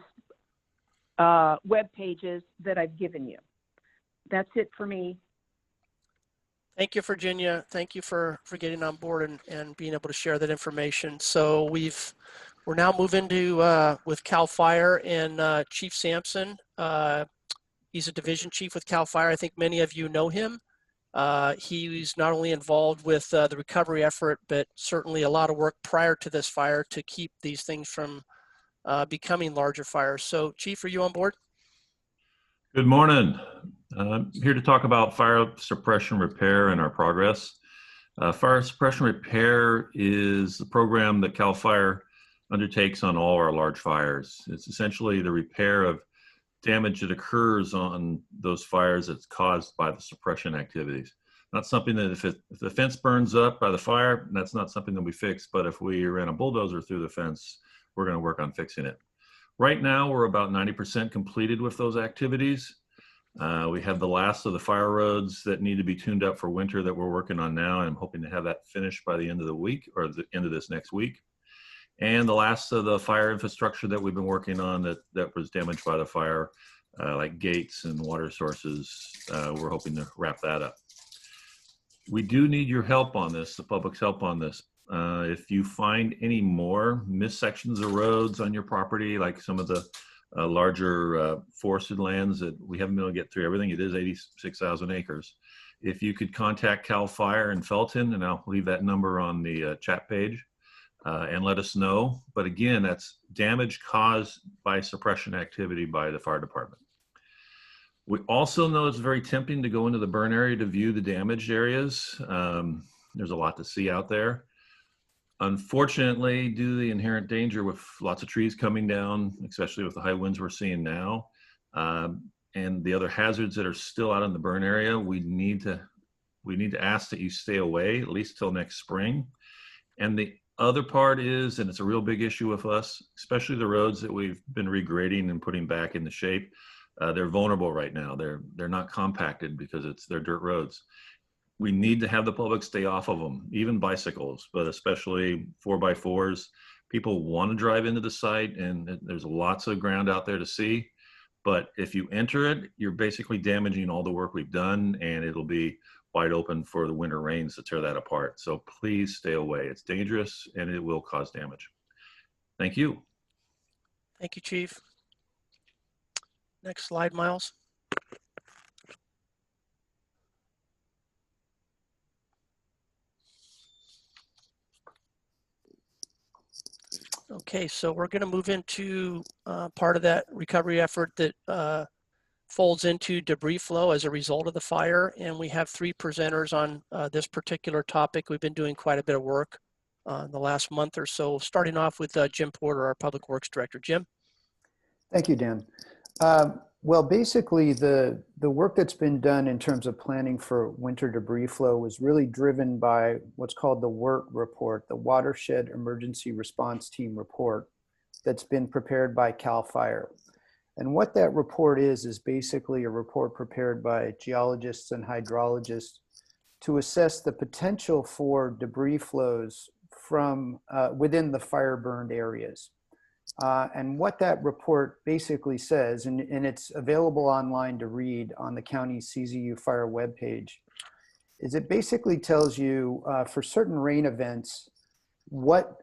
web pages that I've given you. That's it for me. Thank you, Virginia. Thank you for getting on board and being able to share that information. So we're now moving to with CAL FIRE and Chief Sampson. He's a division chief with CAL FIRE. I think many of you know him. He's not only involved with the recovery effort, but certainly a lot of work prior to this fire to keep these things from becoming larger fires. So Chief, are you on board? Good morning. I'm here to talk about fire suppression repair and our progress. Fire suppression repair is the program that CAL FIRE undertakes on all our large fires. It's essentially the repair of damage that occurs on those fires that's caused by the suppression activities. Not something that if the fence burns up by the fire, that's not something that we fix, but if we ran a bulldozer through the fence, we're going to work on fixing it. Right now, we're about 90% completed with those activities. We have the last of the fire roads that need to be tuned up for winter that we're working on now, and I'm hoping to have that finished by the end of the week or the end of this next week. And the last of the fire infrastructure that we've been working on that was damaged by the fire, like gates and water sources, we're hoping to wrap that up. We do need your help on this, the public's help on this. If you find any more missed sections of roads on your property, like some of the larger forested lands that we haven't been able to get through everything, it is 86,000 acres. If you could contact CAL FIRE in Felton, and I'll leave that number on the chat page, and let us know. But again, that's damage caused by suppression activity by the fire department. We also know it's very tempting to go into the burn area to view the damaged areas. There's a lot to see out there. Unfortunately, due to the inherent danger with lots of trees coming down, especially with the high winds we're seeing now, and the other hazards that are still out in the burn area, we need to ask that you stay away at least till next spring. And the other part is, and it's a real big issue with us, especially the roads that we've been regrading and putting back into shape, they're vulnerable right now. They're not compacted because they're dirt roads. We need to have the public stay off of them, even bicycles, but especially 4x4s. People want to drive into the site, and there's lots of ground out there to see. But if you enter it, you're basically damaging all the work we've done, and it'll be wide open for the winter rains to tear that apart. So please stay away. It's dangerous, and it will cause damage. Thank you. Thank you, Chief. Next slide, Miles. Okay, so we're going to move into part of that recovery effort that folds into debris flow as a result of the fire. And we have 3 presenters on this particular topic. We've been doing quite a bit of work in the last month or so, starting off with Jim Porter, our Public Works Director. Jim? Thank you, Dan. Well, basically, the work that's been done in terms of planning for winter debris flow was really driven by what's called the WERT report, the Watershed Emergency Response Team report, that's been prepared by CAL FIRE. And what that report is basically a report prepared by geologists and hydrologists to assess the potential for debris flows from within the fire-burned areas. And what that report basically says, and it's available online to read on the county's CZU Fire webpage, is it basically tells you for certain rain events, what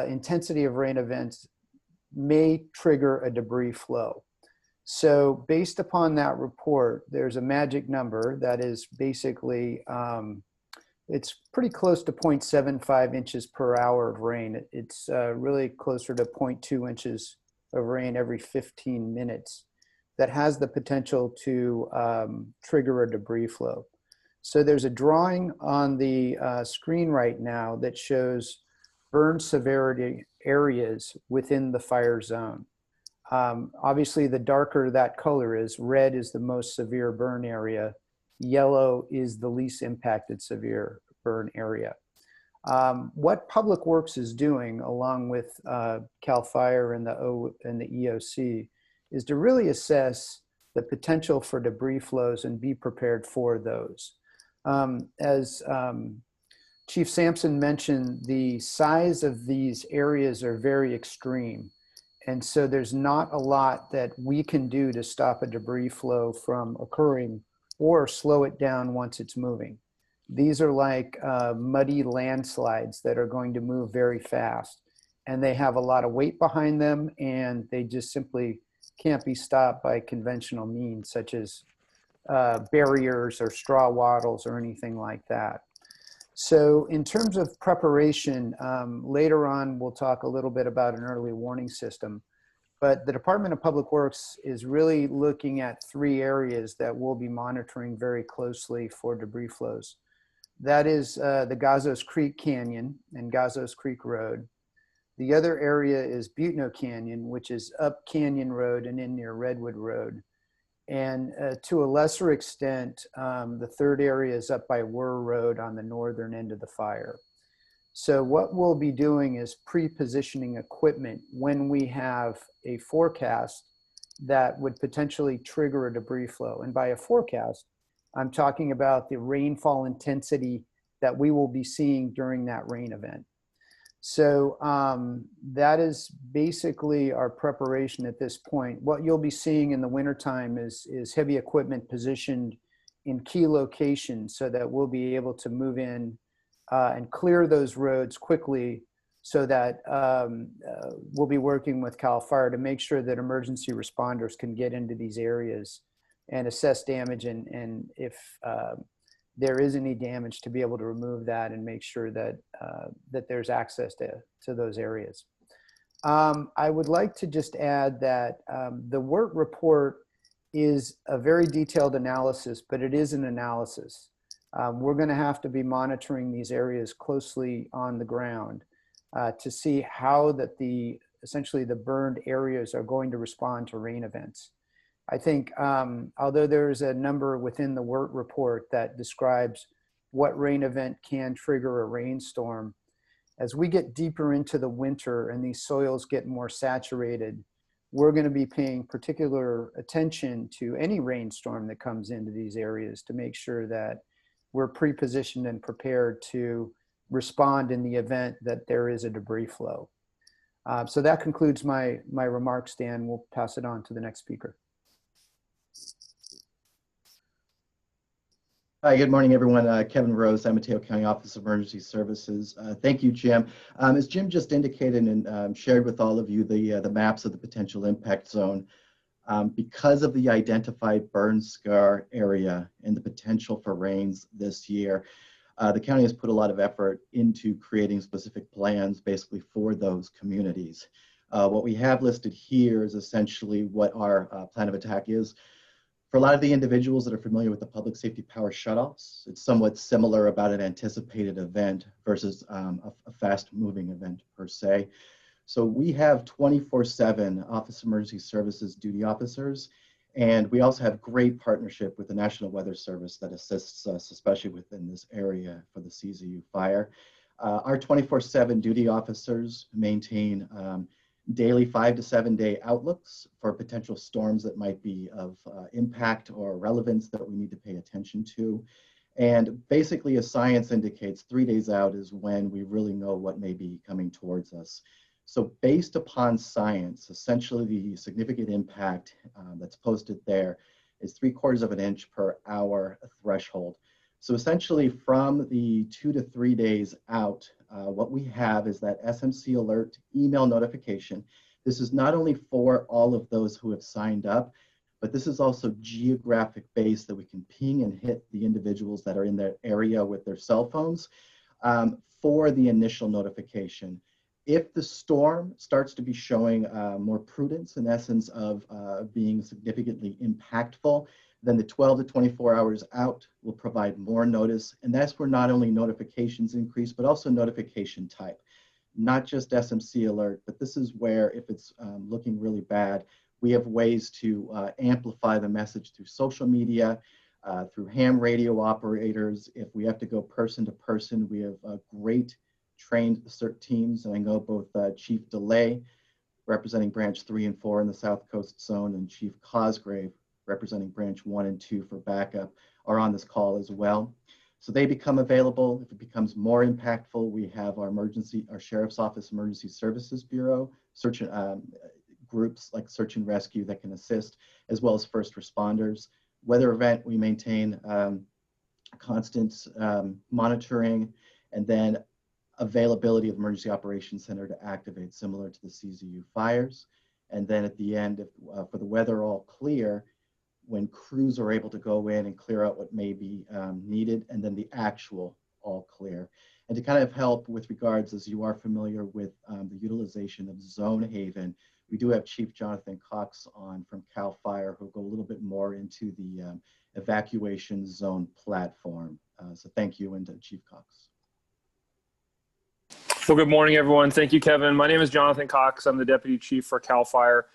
intensity of rain events may trigger a debris flow. So based upon that report, there's a magic number that is basically, it's pretty close to 0.75 inches per hour of rain. It's really closer to 0.2 inches of rain every 15 minutes that has the potential to trigger a debris flow. So there's a drawing on the screen right now that shows burn severity areas within the fire zone. Obviously, the darker that color is, red is the most severe burn area, yellow is the least impacted severe burn area. What Public Works is doing, along with CAL FIRE and the EOC, is to really assess the potential for debris flows and be prepared for those. As Chief Sampson mentioned, the size of these areas are very extreme. And so there's not a lot that we can do to stop a debris flow from occurring or slow it down once it's moving. These are like muddy landslides that are going to move very fast, and they have a lot of weight behind them, and they just simply can't be stopped by conventional means such as barriers or straw wattles or anything like that. So in terms of preparation, later on we'll talk a little bit about an early warning system, but the Department of Public Works is really looking at 3 areas that we'll be monitoring very closely for debris flows. That is the Gazos Creek Canyon and Gazos Creek Road. The other area is Butno Canyon, which is up Canyon Road and in near Redwood Road. And to a lesser extent, the third area is up by Wurr Road on the northern end of the fire. So what we'll be doing is pre-positioning equipment when we have a forecast that would potentially trigger a debris flow. And by a forecast, I'm talking about the rainfall intensity that we will be seeing during that rain event. So that is basically our preparation at this point. What you'll be seeing in the wintertime is heavy equipment positioned in key locations so that we'll be able to move in and clear those roads quickly so that we'll be working with CAL FIRE to make sure that emergency responders can get into these areas and assess damage, and if there is any damage, to be able to remove that and make sure that that there's access to those areas. I would like to just add that the WERT report is a very detailed analysis, but it is an analysis. We're going to have to be monitoring these areas closely on the ground to see how that essentially the burned areas are going to respond to rain events. I think although there's a number within the WERT report that describes what rain event can trigger a rainstorm, as we get deeper into the winter and these soils get more saturated, we're going to be paying particular attention to any rainstorm that comes into these areas to make sure that we're pre-positioned and prepared to respond in the event that there is a debris flow. So that concludes my remarks, Dan. We'll pass it on to the next speaker. Hi, good morning, everyone. Kevin Rose, San Mateo County Office of Emergency Services. Thank you, Jim. As Jim just indicated and shared with all of you the maps of the potential impact zone, because of the identified burn scar area and the potential for rains this year, the county has put a lot of effort into creating specific plans basically for those communities. What we have listed here is essentially what our plan of attack is. For a lot of the individuals that are familiar with the public safety power shutoffs, it's somewhat similar about an anticipated event versus a fast moving event per se. So we have 24/7 Office of Emergency Services duty officers, and we also have great partnership with the National Weather Service that assists us, especially within this area for the CZU fire. Our 24/7 duty officers maintain daily 5 to 7 day outlooks for potential storms that might be of impact or relevance that we need to pay attention to. And basically, as science indicates, 3 days out is when we really know what may be coming towards us. So based upon science, essentially the significant impact that's posted there is 3/4 of an inch per hour threshold. So essentially from the 2 to 3 days out, what we have is that SMC alert email notification. This is not only for all of those who have signed up, but this is also geographic based that we can ping and hit the individuals that are in their area with their cell phones for the initial notification. If the storm starts to be showing more prudence, in essence of being significantly impactful, then the 12 to 24 hours out will provide more notice. And that's where not only notifications increase, but also notification type. Not just SMC alert, but this is where if it's looking really bad, we have ways to amplify the message through social media, through ham radio operators. If we have to go person to person, we have great trained CERT teams. And I know both Chief DeLay, representing branch 3 and 4 in the South Coast Zone, and Chief Cosgrave, representing branch 1 and 2 for backup, are on this call as well. So they become available. If it becomes more impactful, we have our Sheriff's Office Emergency Services Bureau, groups like search and rescue that can assist, as well as first responders. Weather event, we maintain constant monitoring, and then availability of Emergency Operations Center to activate, similar to the CZU fires. And then at the end, if, for the weather all clear, when crews are able to go in and clear out what may be needed, and then the actual all clear. And to kind of help with regards, as you are familiar with the utilization of Zone Haven, we do have Chief Jonathan Cox on from CAL FIRE, who'll go a little bit more into the evacuation zone platform. So thank you, and Chief Cox. Well, good morning, everyone. Thank you, Kevin. My name is Jonathan Cox. I'm the Deputy Chief for CAL FIRE.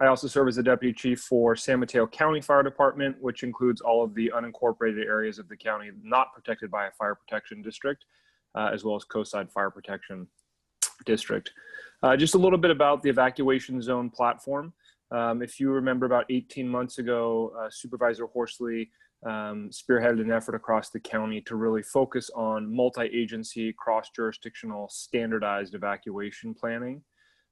I also serve as the Deputy Chief for San Mateo County Fire Department, which includes all of the unincorporated areas of the county not protected by a fire protection district, as well as coastside fire protection district. Just a little bit about the evacuation zone platform. If you remember, about 18 months ago, Supervisor Horsley spearheaded an effort across the county to really focus on multi-agency, cross-jurisdictional, standardized evacuation planning.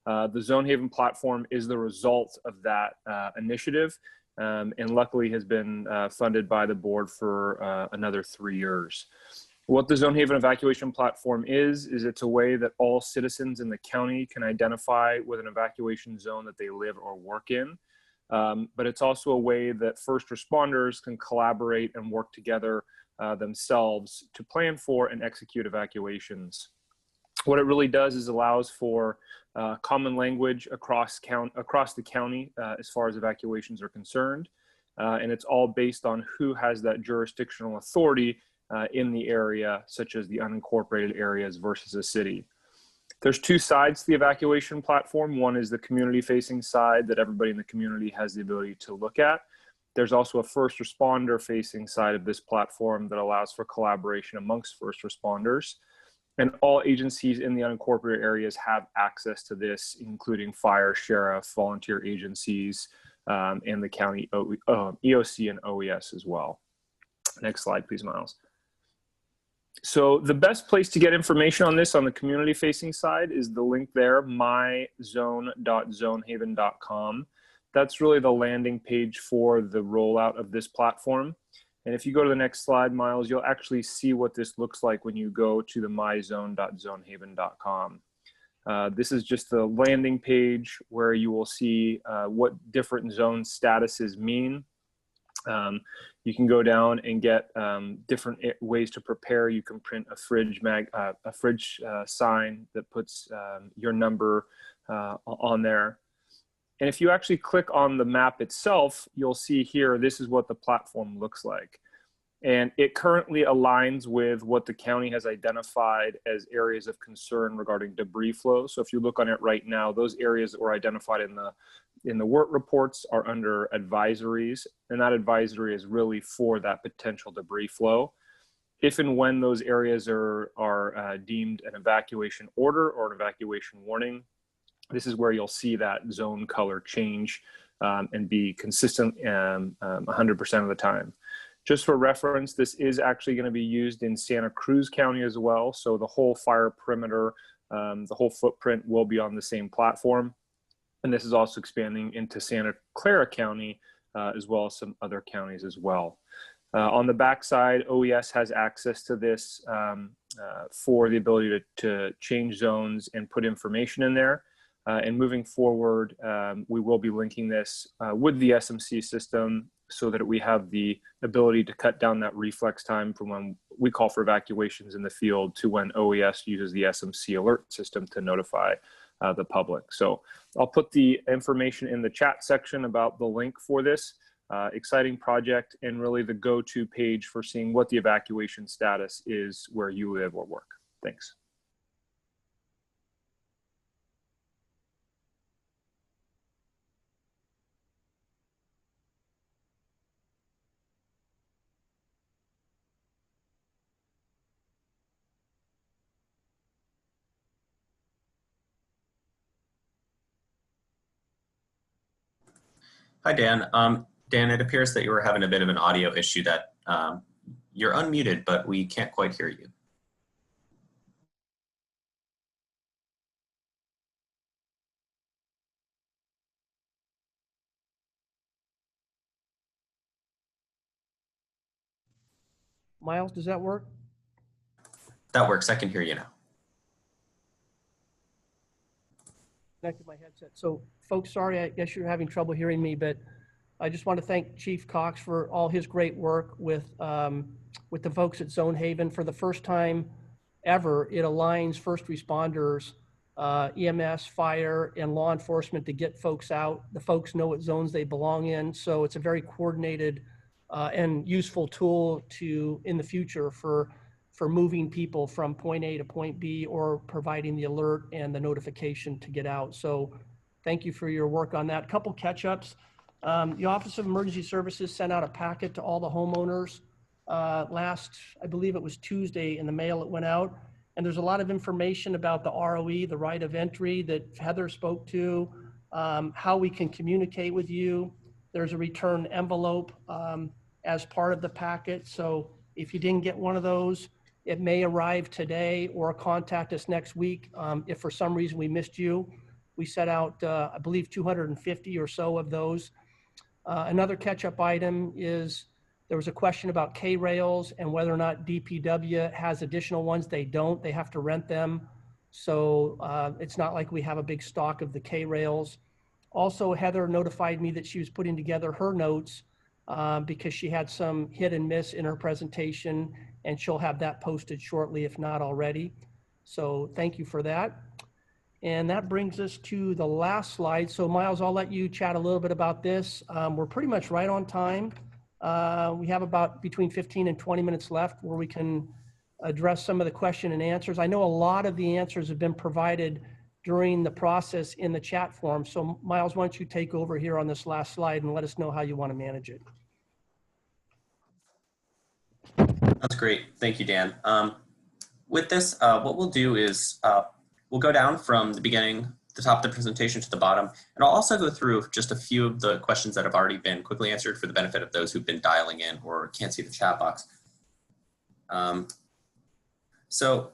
The Zone Haven platform is the result of that initiative, and luckily has been funded by the board for another 3 years. What the Zone Haven evacuation platform is it's a way that all citizens in the county can identify with an evacuation zone that they live or work in. But it's also a way that first responders can collaborate and work together themselves to plan for and execute evacuations. What it really does is allows for common language across the county as far as evacuations are concerned. And it's all based on who has that jurisdictional authority in the area, such as the unincorporated areas versus a city. There's two sides to the evacuation platform. One is the community-facing side that everybody in the community has the ability to look at. There's also a first responder-facing side of this platform that allows for collaboration amongst first responders. And all agencies in the unincorporated areas have access to this, including fire, sheriff, volunteer agencies, and the county EOC and OES as well. Next slide, please, Miles. So the best place to get information on this on the community facing side is the link there, myzone.zonehaven.com. That's really the landing page for the rollout of this platform. And if you go to the next slide, Miles, you'll actually see what this looks like when you go to the myzone.zonehaven.com. This is just the landing page where you will see what different zone statuses mean. You can go down and get different ways to prepare. You can print a fridge sign that puts your number on there. And if you actually click on the map itself, you'll see here, this is what the platform looks like. And it currently aligns with what the county has identified as areas of concern regarding debris flow. So if you look on it right now, those areas that were identified in the WERT reports are under advisories, and that advisory is really for that potential debris flow. If and when those areas are deemed an evacuation order or an evacuation warning, this is where you'll see that zone color change and be consistent 100% of the time. Just for reference, this is actually going to be used in Santa Cruz County as well. So the whole fire perimeter, the whole footprint will be on the same platform. And this is also expanding into Santa Clara County, as well as some other counties as well. On the backside, OES has access to this for the ability to change zones and put information in there. And moving forward, we will be linking this with the SMC system so that we have the ability to cut down that reflex time from we call for evacuations in the field to when OES uses the SMC alert system to notify the public. So I'll put the information in the chat section about the link for this exciting project and really the go-to page for seeing what the evacuation status is where you live or work. Thanks. Hi, Dan. Dan, it appears that you were having a bit of an audio issue that you're unmuted, but we can't quite hear you. Miles, does that work? That works. I can hear you now. Connected my headset. So folks, sorry, I guess you're having trouble hearing me, but I just want to thank Chief Cox for all his great work with the folks at Zone Haven. For the first time ever, it aligns first responders, EMS, fire, and law enforcement to get folks out. The folks know what zones they belong in. So it's a very coordinated and useful tool to in the future for moving people from point A to point B or providing the alert and the notification to get out. So thank you for your work on that. Couple catch-ups. The Office of Emergency Services sent out a packet to all the homeowners last, I believe it was Tuesday, in the mail it went out. And there's a lot of information about the ROE, the right of entry that Heather spoke to, how we can communicate with you. There's a return envelope as part of the packet. So if you didn't get one of those, it may arrive today or contact us next week. If for some reason we missed you, we set out, I believe, 250 or so of those. Another catch-up item is there was a question about K-rails and whether or not DPW has additional ones. They don't. They have to rent them. So it's not like we have a big stock of the K-rails. Also, Heather notified me that she was putting together her notes because she had some hit and miss in her presentation, and she'll have that posted shortly, if not already. So thank you for that. And that brings us to the last slide. So Miles, I'll let you chat a little bit about this. We're pretty much right on time. We have about between 15 and 20 minutes left where we can address some of the question and answers. I know a lot of the answers have been provided during the process in the chat form. So Miles, why don't you take over here on this last slide and let us know how you want to manage it. That's great. Thank you, Dan. With this, what we'll do is we'll go down from the beginning, the top of the presentation to the bottom, and I'll also go through just a few of the questions that have already been quickly answered for the benefit of those who've been dialing in or can't see the chat box. So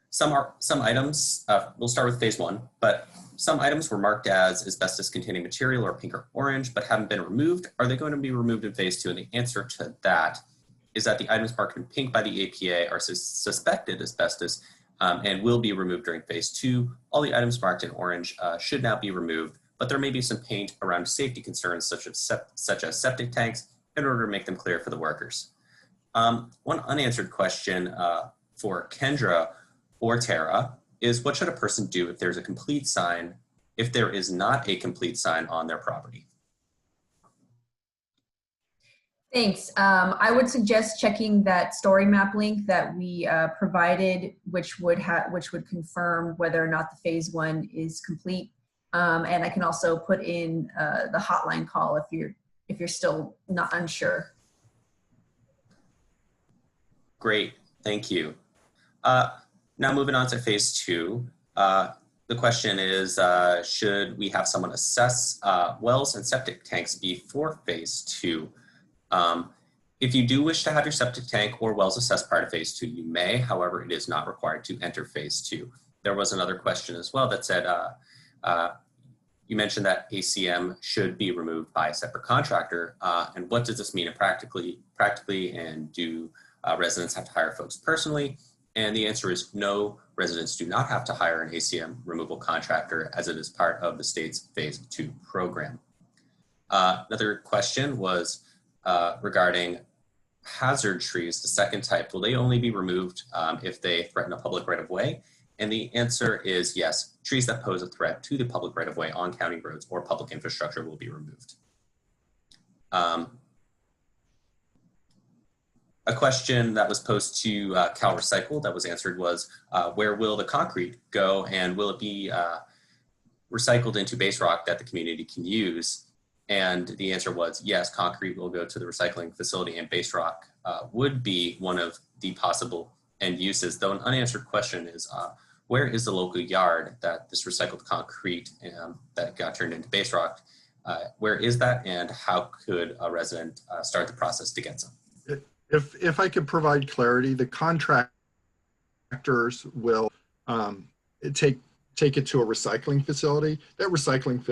some items, we'll start with phase one, but some items were marked as asbestos containing material or pink or orange, but haven't been removed. Are they going to be removed in phase two? And the answer to that is that the items marked in pink by the APA are suspected asbestos and will be removed during phase two. All the items marked in orange should now be removed, but there may be some paint around safety concerns such as septic tanks in order to make them clear for the workers. One unanswered question for Kendra or Tara is, what should a person do if there's a complete sign, if there is not a complete sign on their property? Thanks. I would suggest checking that story map link that we provided, which would confirm whether or not the phase one is complete. And I can also put in the hotline call if you're still not unsure. Great, thank you. Now moving on to phase two. The question is, should we have someone assess wells and septic tanks before phase two? If you do wish to have your septic tank or wells assessed prior to phase two, you may. However, it is not required to enter phase two. There was another question as well that said, you mentioned that ACM should be removed by a separate contractor. And what does this mean practically, and do residents have to hire folks personally? And the answer is no, residents do not have to hire an ACM removal contractor, as it is part of the state's phase two program. Another question was regarding hazard trees, the second type, will they only be removed if they threaten a public right-of-way? And the answer is yes. Trees that pose a threat to the public right-of-way on county roads or public infrastructure will be removed. A question that was posed to Cal Recycle that was answered was, where will the concrete go, and will it be recycled into base rock that the community can use? And the answer was yes, concrete will go to the recycling facility, and base rock would be one of the possible end uses, though an unanswered question is, where is the local yard that this recycled concrete that got turned into base rock, where is that, and how could a resident start the process to get some? If I could provide clarity, the contractors will take it to a recycling facility. That recycling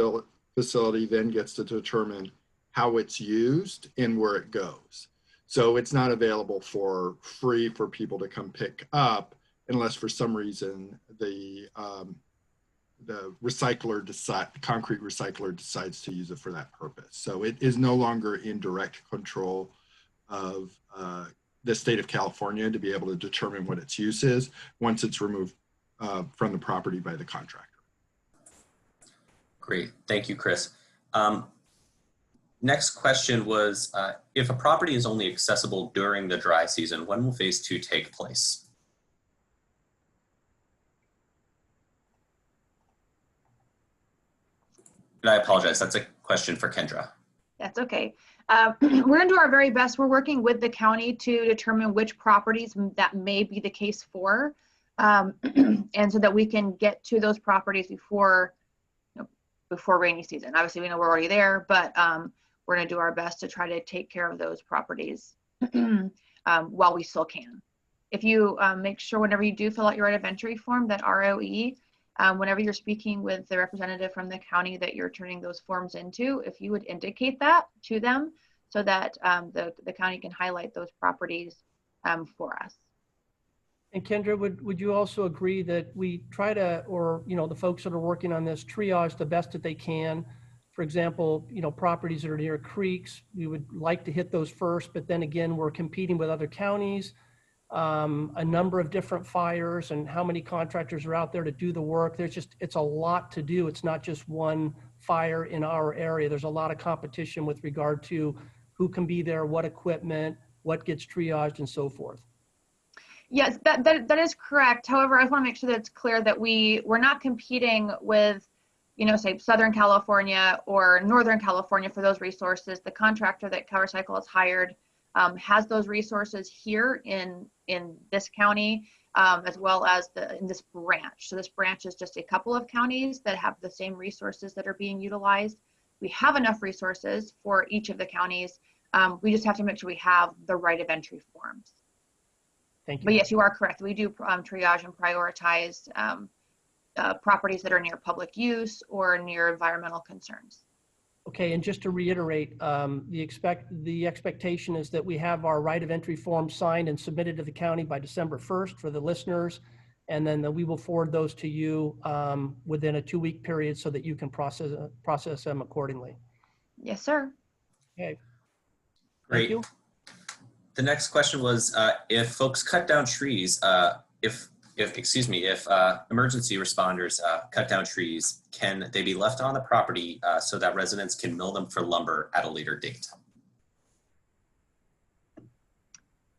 facility then gets to determine how it's used and where it goes. So it's not available for free for people to come pick up unless for some reason the concrete recycler decides to use it for that purpose. So it is no longer in direct control of the state of California to be able to determine what its use is once it's removed from the property by the contractor. Great, thank you, Chris. Next question was, if a property is only accessible during the dry season, when will phase 2 take place? And I apologize, that's a question for Kendra. That's okay. We're going to do our very best. We're working with the county to determine which properties that may be the case for, and so that we can get to those properties before rainy season. Obviously, we know we're already there, but we're going to do our best to try to take care of those properties while we still can. If you make sure whenever you do fill out your right of entry form, that ROE, whenever you're speaking with the representative from the county that you're turning those forms into, if you would indicate that to them so that the county can highlight those properties for us. And Kendra, would you also agree that we try to, or the folks that are working on this, triage the best that they can? For example, properties that are near creeks, we would like to hit those first, but then again, we're competing with other counties, a number of different fires, and how many contractors are out there to do the work. It's a lot to do. It's not just one fire in our area. There's a lot of competition with regard to who can be there, what equipment, what gets triaged, and so forth. Yes, that is correct. However, I want to make sure that it's clear that we're not competing with, say Southern California or Northern California for those resources. The contractor that CalRecycle has hired has those resources here in this county, as well as in this branch. So this branch is just a couple of counties that have the same resources that are being utilized. We have enough resources for each of the counties. We just have to make sure we have the right of entry forms. Thank you. But yes, you are correct. We do triage and prioritize properties that are near public use or near environmental concerns. Okay, and just to reiterate, the expectation is that we have our right of entry form signed and submitted to the county by December 1st for the listeners, and then we will forward those to you within a 2-week period so that you can process them accordingly. Yes, sir. Okay. Great. Thank you. The next question was, if folks cut down trees, if emergency responders cut down trees, can they be left on the property so that residents can mill them for lumber at a later date?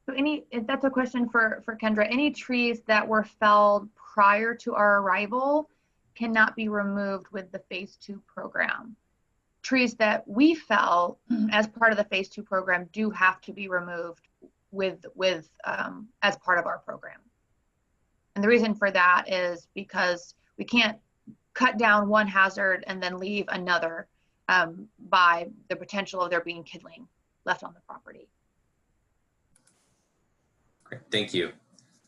So that's a question for Kendra. Any trees that were felled prior to our arrival cannot be removed with the phase 2 program. Trees that we fell as part of the phase 2 program do have to be removed as part of our program. And the reason for that is because we can't cut down one hazard and then leave another by the potential of there being kindling left on the property. Great, thank you.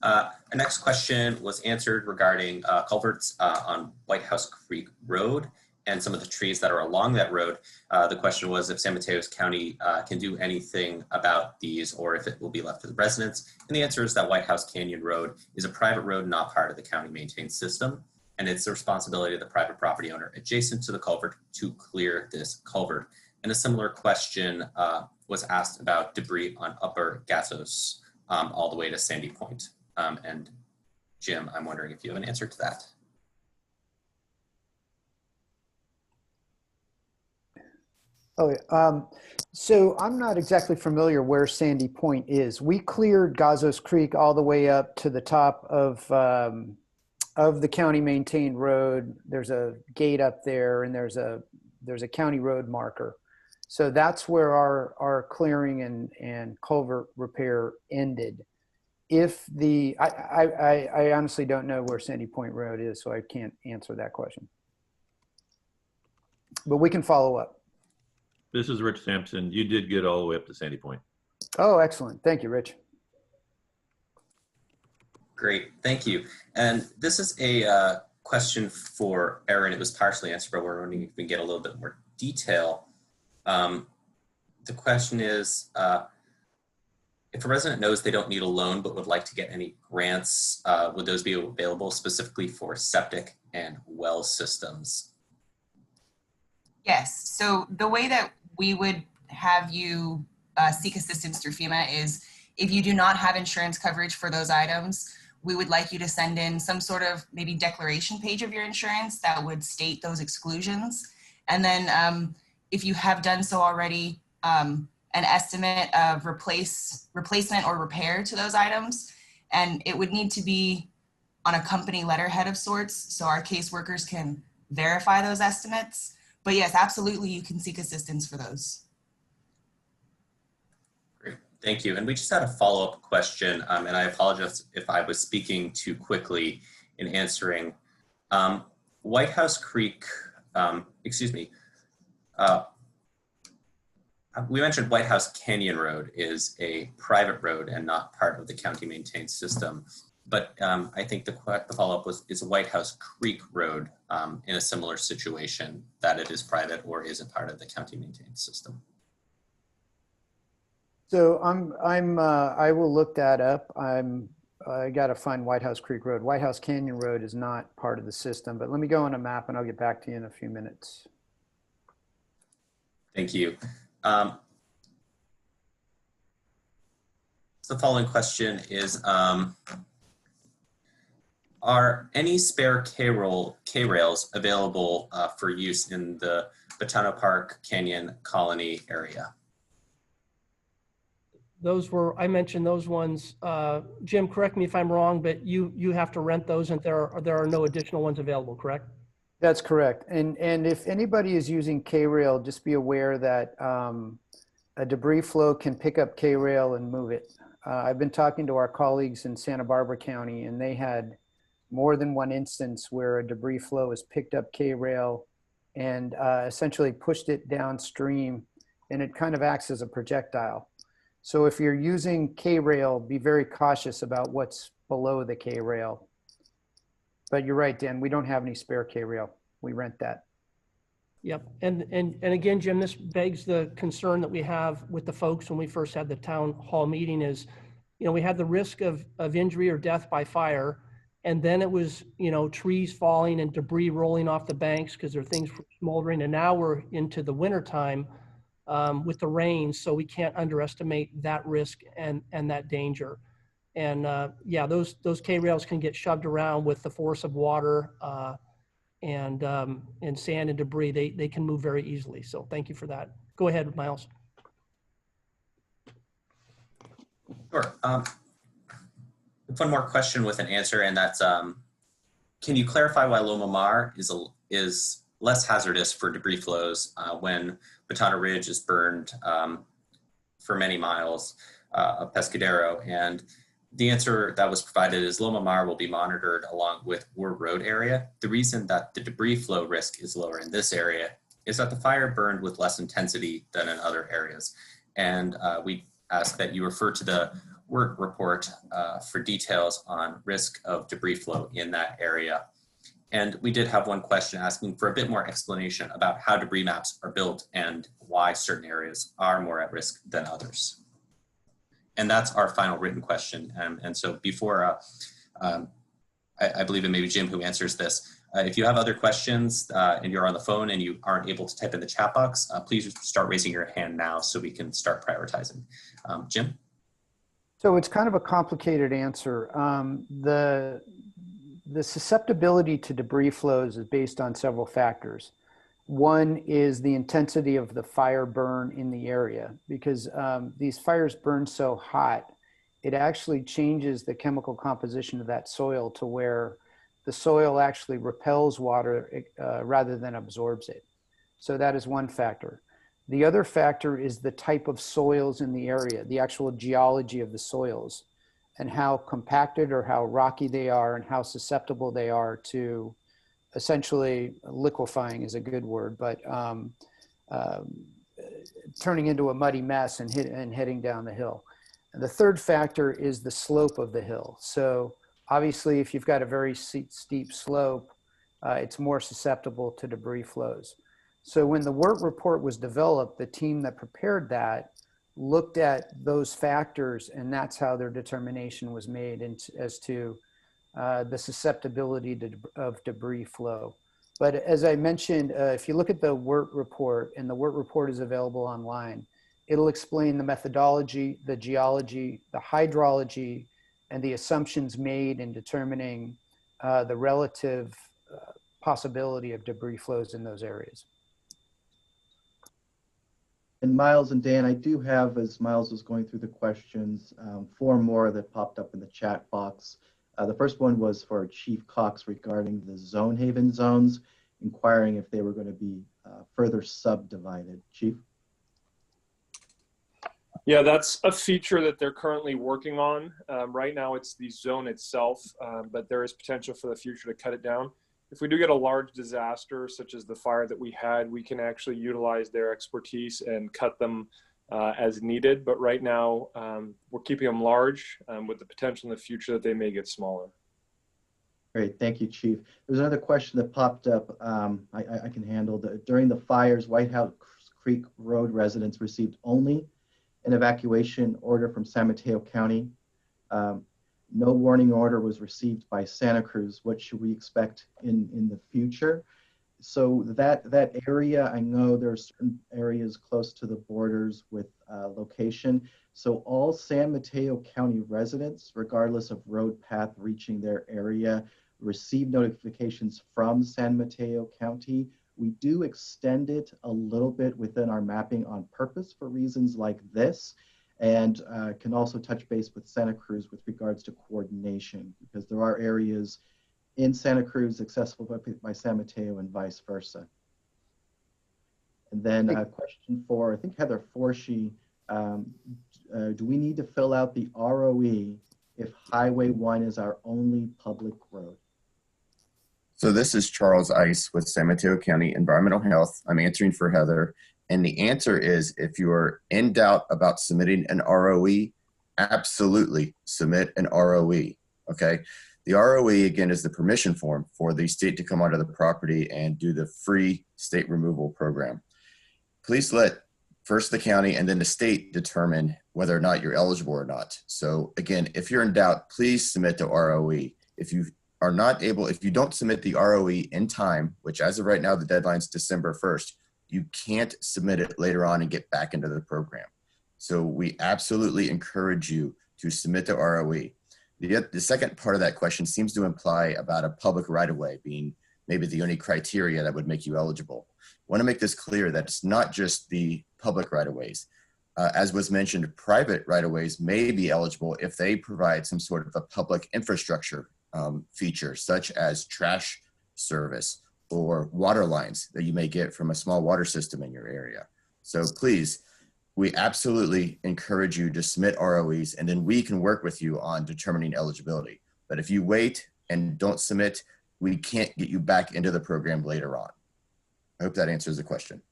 Our next question was answered regarding culverts on White House Creek Road and some of the trees that are along that road. The question was if San Mateo County can do anything about these or if it will be left to the residents. And the answer is that White House Canyon Road is a private road, not part of the county maintained system. And it's the responsibility of the private property owner adjacent to the culvert to clear this culvert. And a similar question was asked about debris on Upper Gatos all the way to Sandy Point. And Jim, I'm wondering if you have an answer to that. Oh, yeah. So I'm not exactly familiar where Sandy Point is. We cleared Gazos Creek all the way up to the top of the county maintained road. There's a gate up there, and there's a county road marker. So that's where our clearing and culvert repair ended. If the, I honestly don't know where Sandy Point Road is, so I can't answer that question. But we can follow up. This is Rich Sampson. You did get all the way up to Sandy Point. Oh, excellent. Thank you, Rich. Great, thank you. And this is a question for Erin. It was partially answered, but we're wondering if we can get a little bit more detail. The question is, if a resident knows they don't need a loan but would like to get any grants, would those be available specifically for septic and well systems? Yes, so the way that we would have you seek assistance through FEMA is if you do not have insurance coverage for those items, we would like you to send in some sort of maybe declaration page of your insurance that would state those exclusions. And then if you have done so already, an estimate of replacement or repair to those items. And it would need to be on a company letterhead of sorts, so our caseworkers can verify those estimates. But yes, absolutely, you can seek assistance for those. Great, thank you. And we just had a follow-up question, and I apologize if I was speaking too quickly in answering. White House Creek, we mentioned White House Canyon Road is a private road and not part of the county maintained system. But I think the follow-up was, is White House Creek Road in a similar situation, that it is private or is it part of the county maintained system? So I will look that up. I got to find White House Creek Road. White House Canyon Road is not part of the system, but let me go on a map and I'll get back to you in a few minutes. Thank you. So the following question is, are any spare K-rails available for use in the Botano Park Canyon Colony area? Those were, I mentioned those ones. Jim, correct me if I'm wrong, but you have to rent those and there are no additional ones available, correct? That's correct. And if anybody is using K-rail, just be aware that a debris flow can pick up K-rail and move it. I've been talking to our colleagues in Santa Barbara County, and they had more than one instance where a debris flow has picked up K-rail and essentially pushed it downstream, and it kind of acts as a projectile. So if you're using K-rail, be very cautious about what's below the K-rail. But you're right, Dan, we don't have any spare K-rail. We rent that. Yep. And again, Jim, this begs the concern that we have with the folks when we first had the town hall meeting is, you know, we had the risk of injury or death by fire. And then it was, you know, trees falling and debris rolling off the banks because there are things smoldering. And now we're into the winter time with the rain. So we can't underestimate that risk and that danger. And yeah, those K-rails can get shoved around with the force of water and sand and debris. They can move very easily. So thank you for that. Go ahead, Miles. Sure. One more question with an answer, and that's, can you clarify why Loma Mar is less hazardous for debris flows when Botano Ridge is burned for many miles of Pescadero? And the answer that was provided is Loma Mar will be monitored along with Ward Road area. The reason that the debris flow risk is lower in this area is that the fire burned with less intensity than in other areas. And we ask that you refer to the work report for details on risk of debris flow in that area. And we did have one question asking for a bit more explanation about how debris maps are built and why certain areas are more at risk than others. And that's our final written question. And so before, I believe it may be Jim who answers this, If you have other questions and you're on the phone and you aren't able to type in the chat box, please start raising your hand now so we can start prioritizing. Jim? So it's kind of a complicated answer. The susceptibility to debris flows is based on several factors. One is the intensity of the fire burn in the area, because these fires burn so hot, it actually changes the chemical composition of that soil to where the soil actually repels water rather than absorbs it. So that is one factor. The other factor is the type of soils in the area, the actual geology of the soils, and how compacted or how rocky they are and how susceptible they are to essentially liquefying is a good word, but turning into a muddy mess and heading down the hill. And the third factor is the slope of the hill. So obviously, if you've got a very steep slope, it's more susceptible to debris flows. So when the WERT report was developed, the team that prepared that looked at those factors, and that's how their determination was made as to the susceptibility of debris flow. But as I mentioned, if you look at the WERT report, and the WERT report is available online, it'll explain the methodology, the geology, the hydrology, and the assumptions made in determining the relative possibility of debris flows in those areas. And Miles and Dan, I do have, as Miles was going through the questions, 4 more that popped up in the chat box. The first one was for Chief Cox regarding the zone haven zones, inquiring if they were going to be further subdivided. Chief? Yeah, that's a feature that they're currently working on. Right now it's the zone itself, but there is potential for the future to cut it down. If we do get a large disaster, such as the fire that we had, we can actually utilize their expertise and cut them as needed. But right now, we're keeping them large with the potential in the future that they may get smaller. Great, thank you, Chief. There's another question that popped up I can handle. During the fires, White House Creek Road residents received only an evacuation order from San Mateo County. No warning order was received by Santa Cruz. What should we expect in the future? So that area, I know there's certain areas close to the borders with location. So all San Mateo County residents, regardless of road path reaching their area, receive notifications from San Mateo County. We do extend it a little bit within our mapping on purpose for reasons like this, and can also touch base with Santa Cruz with regards to coordination, because there are areas in Santa Cruz accessible by San Mateo and vice versa. And then a question for, I think, Heather Forshee, do we need to fill out the ROE if Highway 1 is our only public road? So this is Charles Ice with San Mateo County Environmental Health. I'm answering for Heather. And the answer is, if you are in doubt about submitting an ROE, absolutely submit an ROE, okay? The ROE, again, is the permission form for the state to come onto the property and do the free state removal program. Please let first the county and then the state determine whether or not you're eligible or not. So again, if you're in doubt, please submit the ROE. If you are not able, if you don't submit the ROE in time, which as of right now, the deadline's December 1st, you can't submit it later on and get back into the program. So we absolutely encourage you to submit the ROE. The second part of that question seems to imply about a public right-of-way being maybe the only criteria that would make you eligible. I want to make this clear that it's not just the public right-of-ways. As was mentioned, private right-of-ways may be eligible if they provide some sort of a public infrastructure feature, such as trash service or water lines that you may get from a small water system in your area. So please, we absolutely encourage you to submit ROEs, and then we can work with you on determining eligibility. But if you wait and don't submit, we can't get you back into the program later on. I hope that answers the question.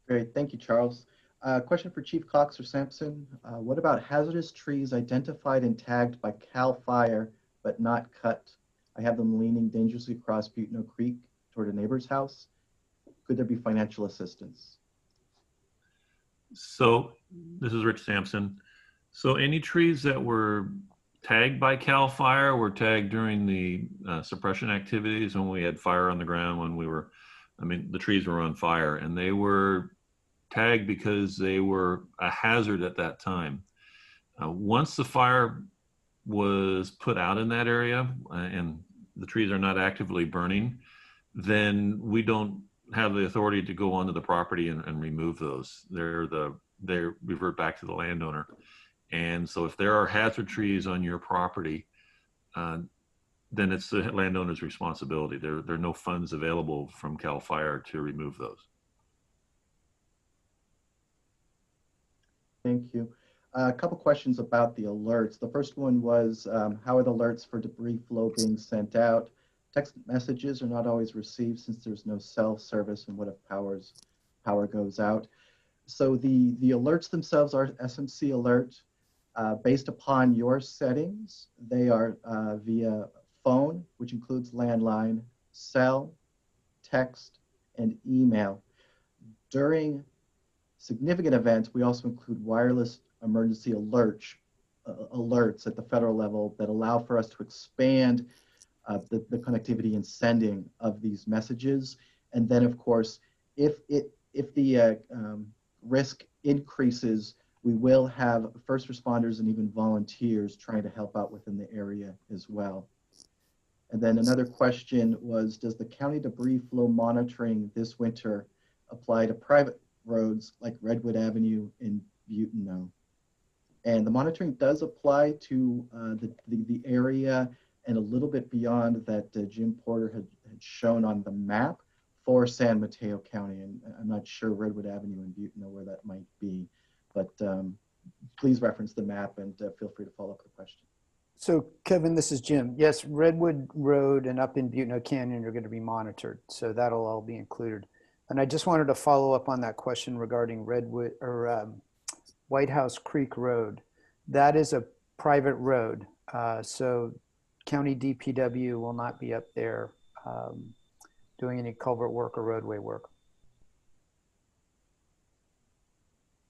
Great, thank you, Charles. Question for Chief Cox or Sampson. What about hazardous trees identified and tagged by CAL FIRE but not cut? I have them leaning dangerously across Buteno Creek toward a neighbor's house. Could there be financial assistance? So this is Rich Sampson. So any trees that were tagged by CAL FIRE were tagged during the suppression activities when we had fire on the ground, when we were, I mean, the trees were on fire, and they were tagged because they were a hazard at that time. Once the fire was put out in that area and the trees are not actively burning, then we don't have the authority to go onto the property and remove those. They revert back to the landowner. And so if there are hazard trees on your property, then it's the landowner's responsibility. There are no funds available from CAL FIRE to remove those. Thank you. A couple questions about the alerts. The first one was, how are the alerts for debris flow being sent out? Text messages are not always received since there's no cell service, and what if power goes out? So the alerts themselves are SMC alert. Based upon your settings, they are via phone, which includes landline, cell, text, and email. During significant events, we also include wireless emergency alerts at the federal level that allow for us to expand the connectivity and sending of these messages. And then, of course, if the risk increases, we will have first responders and even volunteers trying to help out within the area as well. And then another question was, does the county debris flow monitoring this winter apply to private roads like Redwood Avenue in Butano? And the monitoring does apply to the area and a little bit beyond that Jim Porter had shown on the map for San Mateo County. And I'm not sure Redwood Avenue in Butano where that might be, but please reference the map and feel free to follow up with the question. So Kevin, this is Jim. Yes, Redwood Road and up in Butano Canyon are going to be monitored. So that'll all be included. And I just wanted to follow up on that question regarding Redwood or White House Creek Road. That is a private road. So County DPW will not be up there doing any culvert work or roadway work.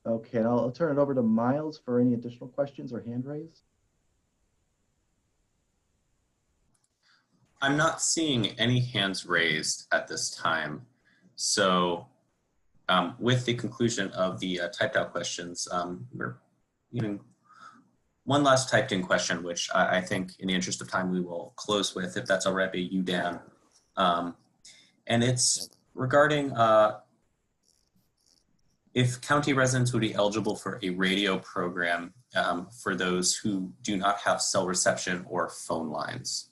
Okay, I'll turn it over to Miles for any additional questions or hand raise. I'm not seeing any hands raised at this time. So with the conclusion of the typed out questions, we're even one last typed in question, which I think in the interest of time we will close with, if that's all right by you, Dan. And it's regarding if county residents would be eligible for a radio program for those who do not have cell reception or phone lines.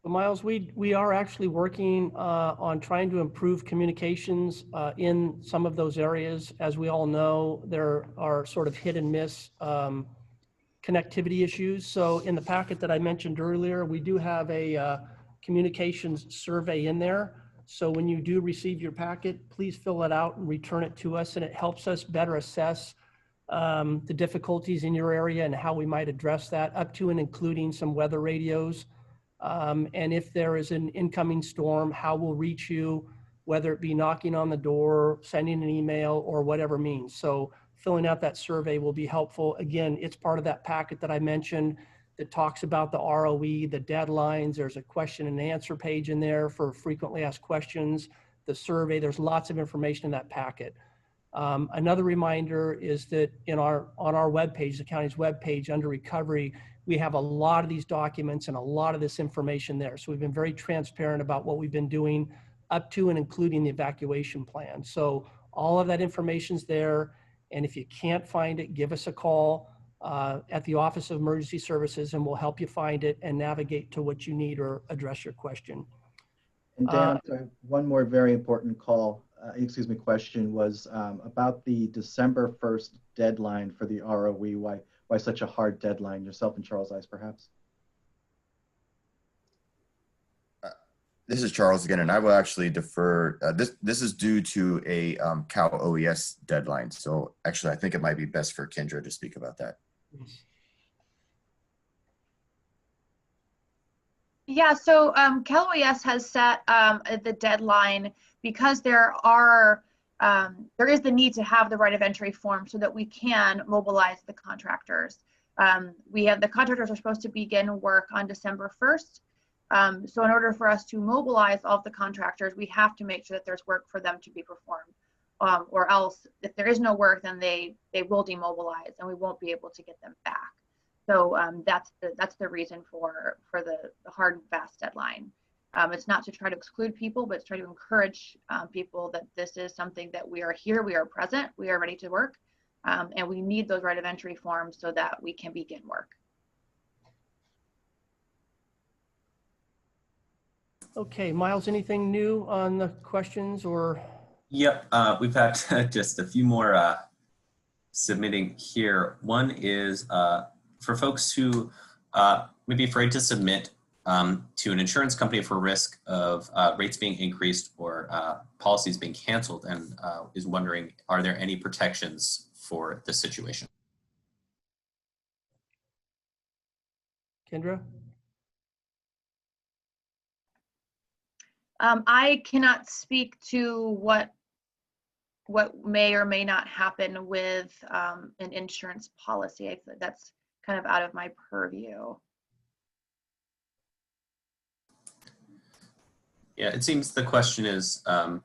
Miles, we are actually working on trying to improve communications in some of those areas. As we all know, there are sort of hit and miss connectivity issues. So in the packet that I mentioned earlier, we do have a communications survey in there. So when you do receive your packet, please fill it out and return it to us, and it helps us better assess the difficulties in your area and how we might address that, up to and including some weather radios. And if there is an incoming storm, how we'll reach you, whether it be knocking on the door, sending an email, or whatever means. So filling out that survey will be helpful. Again, it's part of that packet that I mentioned that talks about the ROE, the deadlines. There's a question and answer page in there for frequently asked questions, the survey. There's lots of information in that packet. Another reminder is that on our webpage, the county's webpage under recovery, we have a lot of these documents and a lot of this information there. So we've been very transparent about what we've been doing up to and including the evacuation plan. So all of that information's there. And if you can't find it, give us a call at the Office of Emergency Services, and we'll help you find it and navigate to what you need or address your question. And Dan, I'm sorry, one more very important question was about the December 1st deadline for the ROE. Why such a hard deadline? Yourself and Charles Ice, perhaps? This is Charles again, and I will actually defer. This is due to a Cal OES deadline. So actually, I think it might be best for Kendra to speak about that. Yeah, so Cal OES has set the deadline because there is the need to have the right of entry form so that we can mobilize the contractors. The contractors are supposed to begin work on December 1st. So in order for us to mobilize all of the contractors, we have to make sure that there's work for them to be performed. Or else if there is no work, then they will demobilize and we won't be able to get them back. So that's the reason for the hard and fast deadline. It's not to try to exclude people, but it's try to encourage people that this is something that we are here, we are present, we are ready to work, and we need those right of entry forms so that we can begin work. Okay, Miles, anything new on the questions or? Yep, we've had just a few more submitting here. One is for folks who may be afraid to submit to an insurance company for risk of rates being increased or policies being canceled, and is wondering, are there any protections for this situation? Kendra? I cannot speak to what may or may not happen with an insurance policy. That's kind of out of my purview. Yeah, it seems the question is a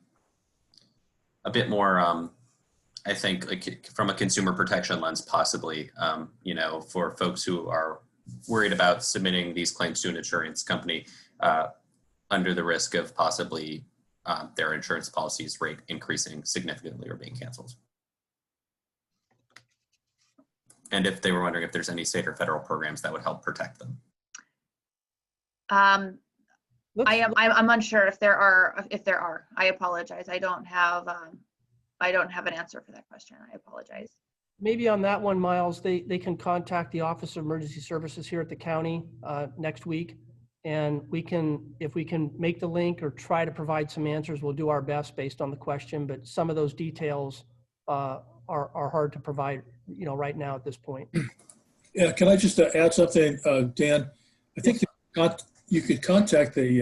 bit more, I think, like from a consumer protection lens, possibly, you know, for folks who are worried about submitting these claims to an insurance company under the risk of possibly their insurance policies rate increasing significantly or being canceled. And if they were wondering if there's any state or federal programs that would help protect them. I'm unsure if there are. I apologize. I don't have an answer for that question. I apologize. Maybe on that one, Miles, they can contact the Office of Emergency Services here at the county next week. And if we can make the link or try to provide some answers, we'll do our best based on the question. But some of those details are hard to provide, you know, right now at this point. Yeah, can I just add something, Dan? I think you could contact the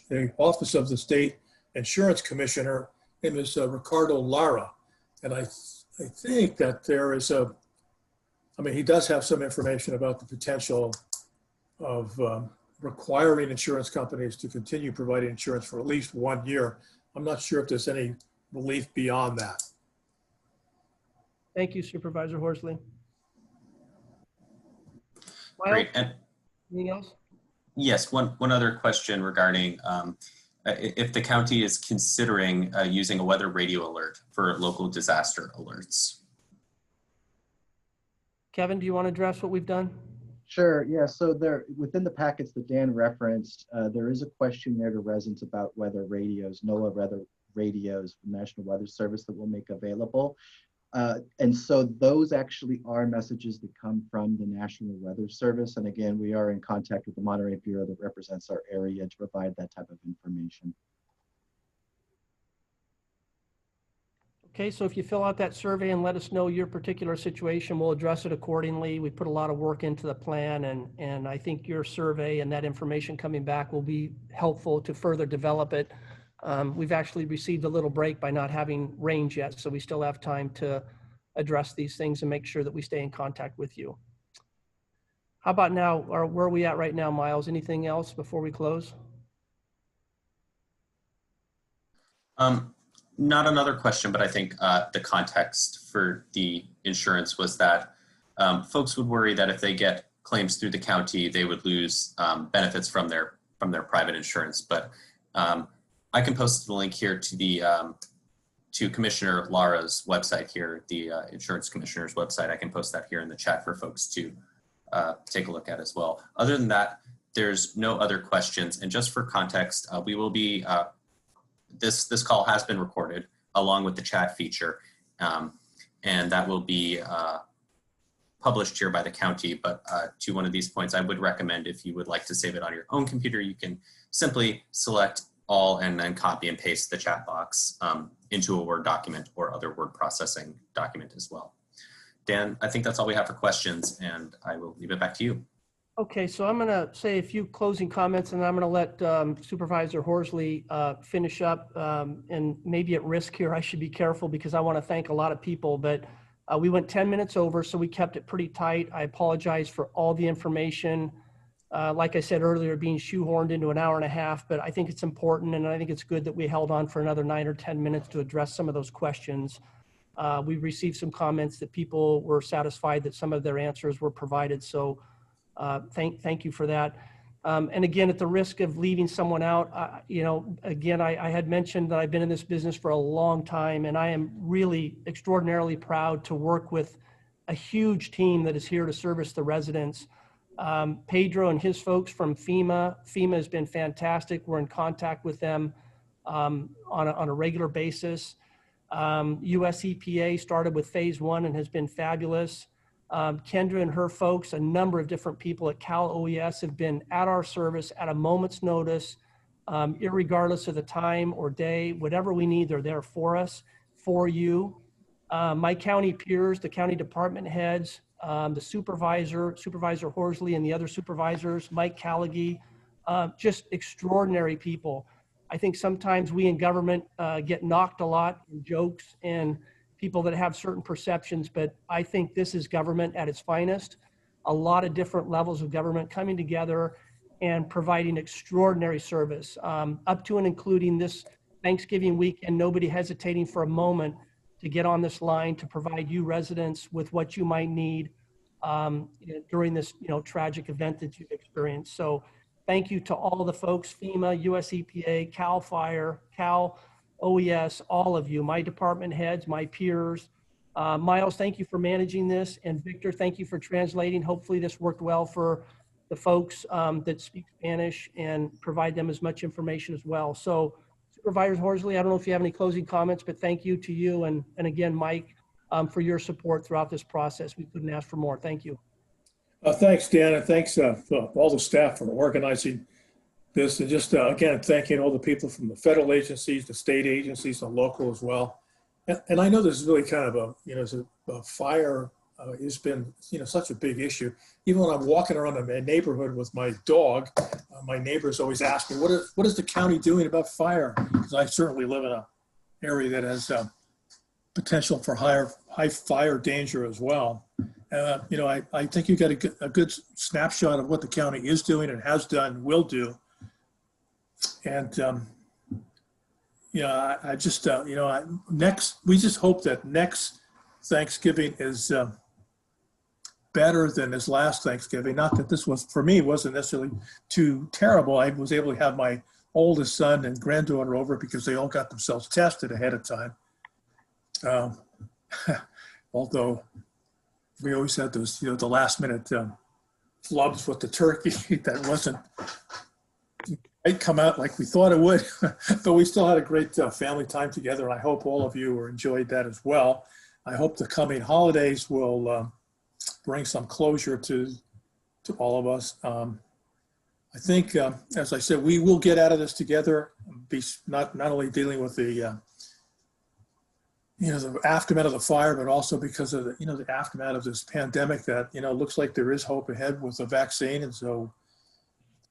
the Office of the State Insurance Commissioner. His name is Ricardo Lara, and I think that there is he does have some information about the potential of requiring insurance companies to continue providing insurance for at least 1 year. I'm not sure if there's any relief beyond that. Thank you, Supervisor Horsley. Great. And anything else? yes, one other question regarding if the county is considering using a weather radio alert for local disaster alerts. Kevin, do you want to address what we've done? Sure, yeah, so there, within the packets that Dan referenced, there is a question there to residents about weather radios, NOAA weather radios from National Weather Service that we'll make available. And so those actually are messages that come from the National Weather Service. And again, we are in contact with the Monterey Bureau that represents our area to provide that type of information. Okay, so if you fill out that survey and let us know your particular situation, we'll address it accordingly. We put a lot of work into the plan, and I think your survey and that information coming back will be helpful to further develop it. We've actually received a little break by not having range yet, so we still have time to address these things and make sure that we stay in contact with you. How about now, or where are we at right now, Miles? Anything else before we close? Not another question, but I think the context for the insurance was that folks would worry that if they get claims through the county, they would lose benefits from their private insurance. But I can post the link here to the to Commissioner Lara's website here, the Insurance Commissioner's website. I can post that here in the chat for folks to take a look at as well. Other than that, there's no other questions. And just for context, we will be this call has been recorded along with the chat feature, and that will be published here by the county. But to one of these points, I would recommend, if you would like to save it on your own computer, you can simply select all and then copy and paste the chat box into a Word document or other word processing document as well. Dan, I think that's all we have for questions, and I will leave it back to you. Okay, so I'm going to say a few closing comments, and I'm going to let Supervisor Horsley finish up. And maybe at risk here, I should be careful because I want to thank a lot of people. But We went 10 minutes over, so we kept it pretty tight. I apologize for all the information. Like I said earlier, being shoehorned into an hour and a half, but I think it's important, and I think it's good that we held on for another 9 or 10 minutes to address some of those questions. We received some comments that people were satisfied that some of their answers were provided, so thank you for that. And again, at the risk of leaving someone out, you know, again, I had mentioned that I've been in this business for a long time, and I am really extraordinarily proud to work with a huge team that is here to service the residents. Pedro and his folks from FEMA has been fantastic. We're in contact with them on a regular basis. US EPA started with phase 1 and has been fabulous. Kendra and her folks, a number of different people at Cal OES have been at our service at a moment's notice, irregardless of the time or day, whatever we need, they're there for us, for you. My county peers, the county department heads, the Supervisor Horsley and the other supervisors, Mike Callaghy, just extraordinary people. I think sometimes we in government get knocked a lot in jokes and people that have certain perceptions, but I think this is government at its finest. A lot of different levels of government coming together and providing extraordinary service, up to and including this Thanksgiving weekend, nobody hesitating for a moment to get on this line to provide you residents with what you might need during this, you know, tragic event that you've experienced. So thank you to all the folks, FEMA, US EPA, CAL FIRE, Cal OES, all of you, my department heads, my peers. Miles, thank you for managing this. And Victor, thank you for translating. Hopefully this worked well for the folks that speak Spanish and provide them as much information as well. So Supervisor Horsley, I don't know if you have any closing comments, but thank you to you and again, Mike, for your support throughout this process. We couldn't ask for more. Thank you. Thanks, Dan, and thanks all the staff for organizing this, and just again, thanking all the people from the federal agencies, the state agencies, the local as well. And I know this is really kind of a, you know, a fire has been, you know, such a big issue. Even when I'm walking around a neighborhood with my dog, my neighbors always ask me, what is the county doing about fire? Because I certainly live in an area that has potential for high fire danger as well. You know, I think you got a good snapshot of what the county is doing and has done, will do. And, you know, I just, you know, we just hope that next Thanksgiving is better than this last Thanksgiving. Not that this was, for me, wasn't necessarily too terrible. I was able to have my oldest son and granddaughter over because they all got themselves tested ahead of time. Although we always had those, you know, the last minute flubs with the turkey that wasn't quite come out like we thought it would, but we still had a great family time together. And I hope all of you enjoyed that as well. I hope the coming holidays will bring some closure to all of us. I think, as I said, we will get out of this together, be not only dealing with the you know, the aftermath of the fire, but also because of the, you know, the aftermath of this pandemic that, you know, looks like there is hope ahead with the vaccine. And so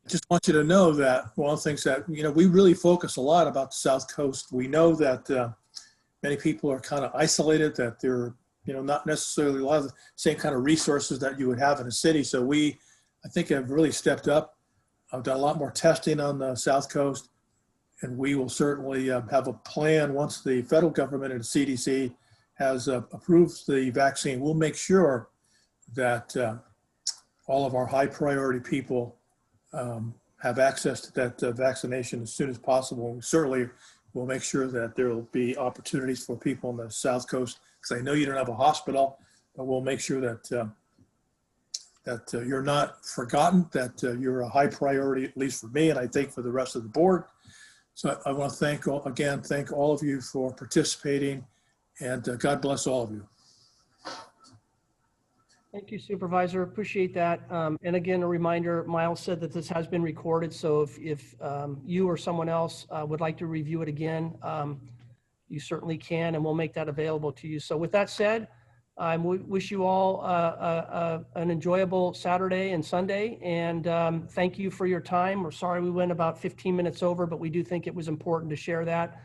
I just want you to know that one of the things that, you know, we really focus a lot about the South Coast. We know that many people are kind of isolated, that they're, you know, not necessarily a lot of the same kind of resources that you would have in a city. So we, I think, have really stepped up. I've done a lot more testing on the South Coast. And we will certainly have a plan once the federal government and the CDC has approved the vaccine. We'll make sure that all of our high priority people have access to that vaccination as soon as possible. We certainly will make sure that there will be opportunities for people on the South Coast, because I know you don't have a hospital, but we'll make sure that you're not forgotten, that you're a high priority, at least for me, and I think for the rest of the board. So I want to thank all of you for participating, and God bless all of you. Thank you, Supervisor. Appreciate that. And again, a reminder, Miles said that this has been recorded. So if you or someone else would like to review it again, you certainly can, and we'll make that available to you. So with that said, I wish you all an enjoyable Saturday and Sunday, and thank you for your time. We're sorry we went about 15 minutes over, but we do think it was important to share that.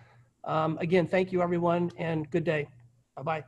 Again, thank you, everyone, and good day. Bye-bye.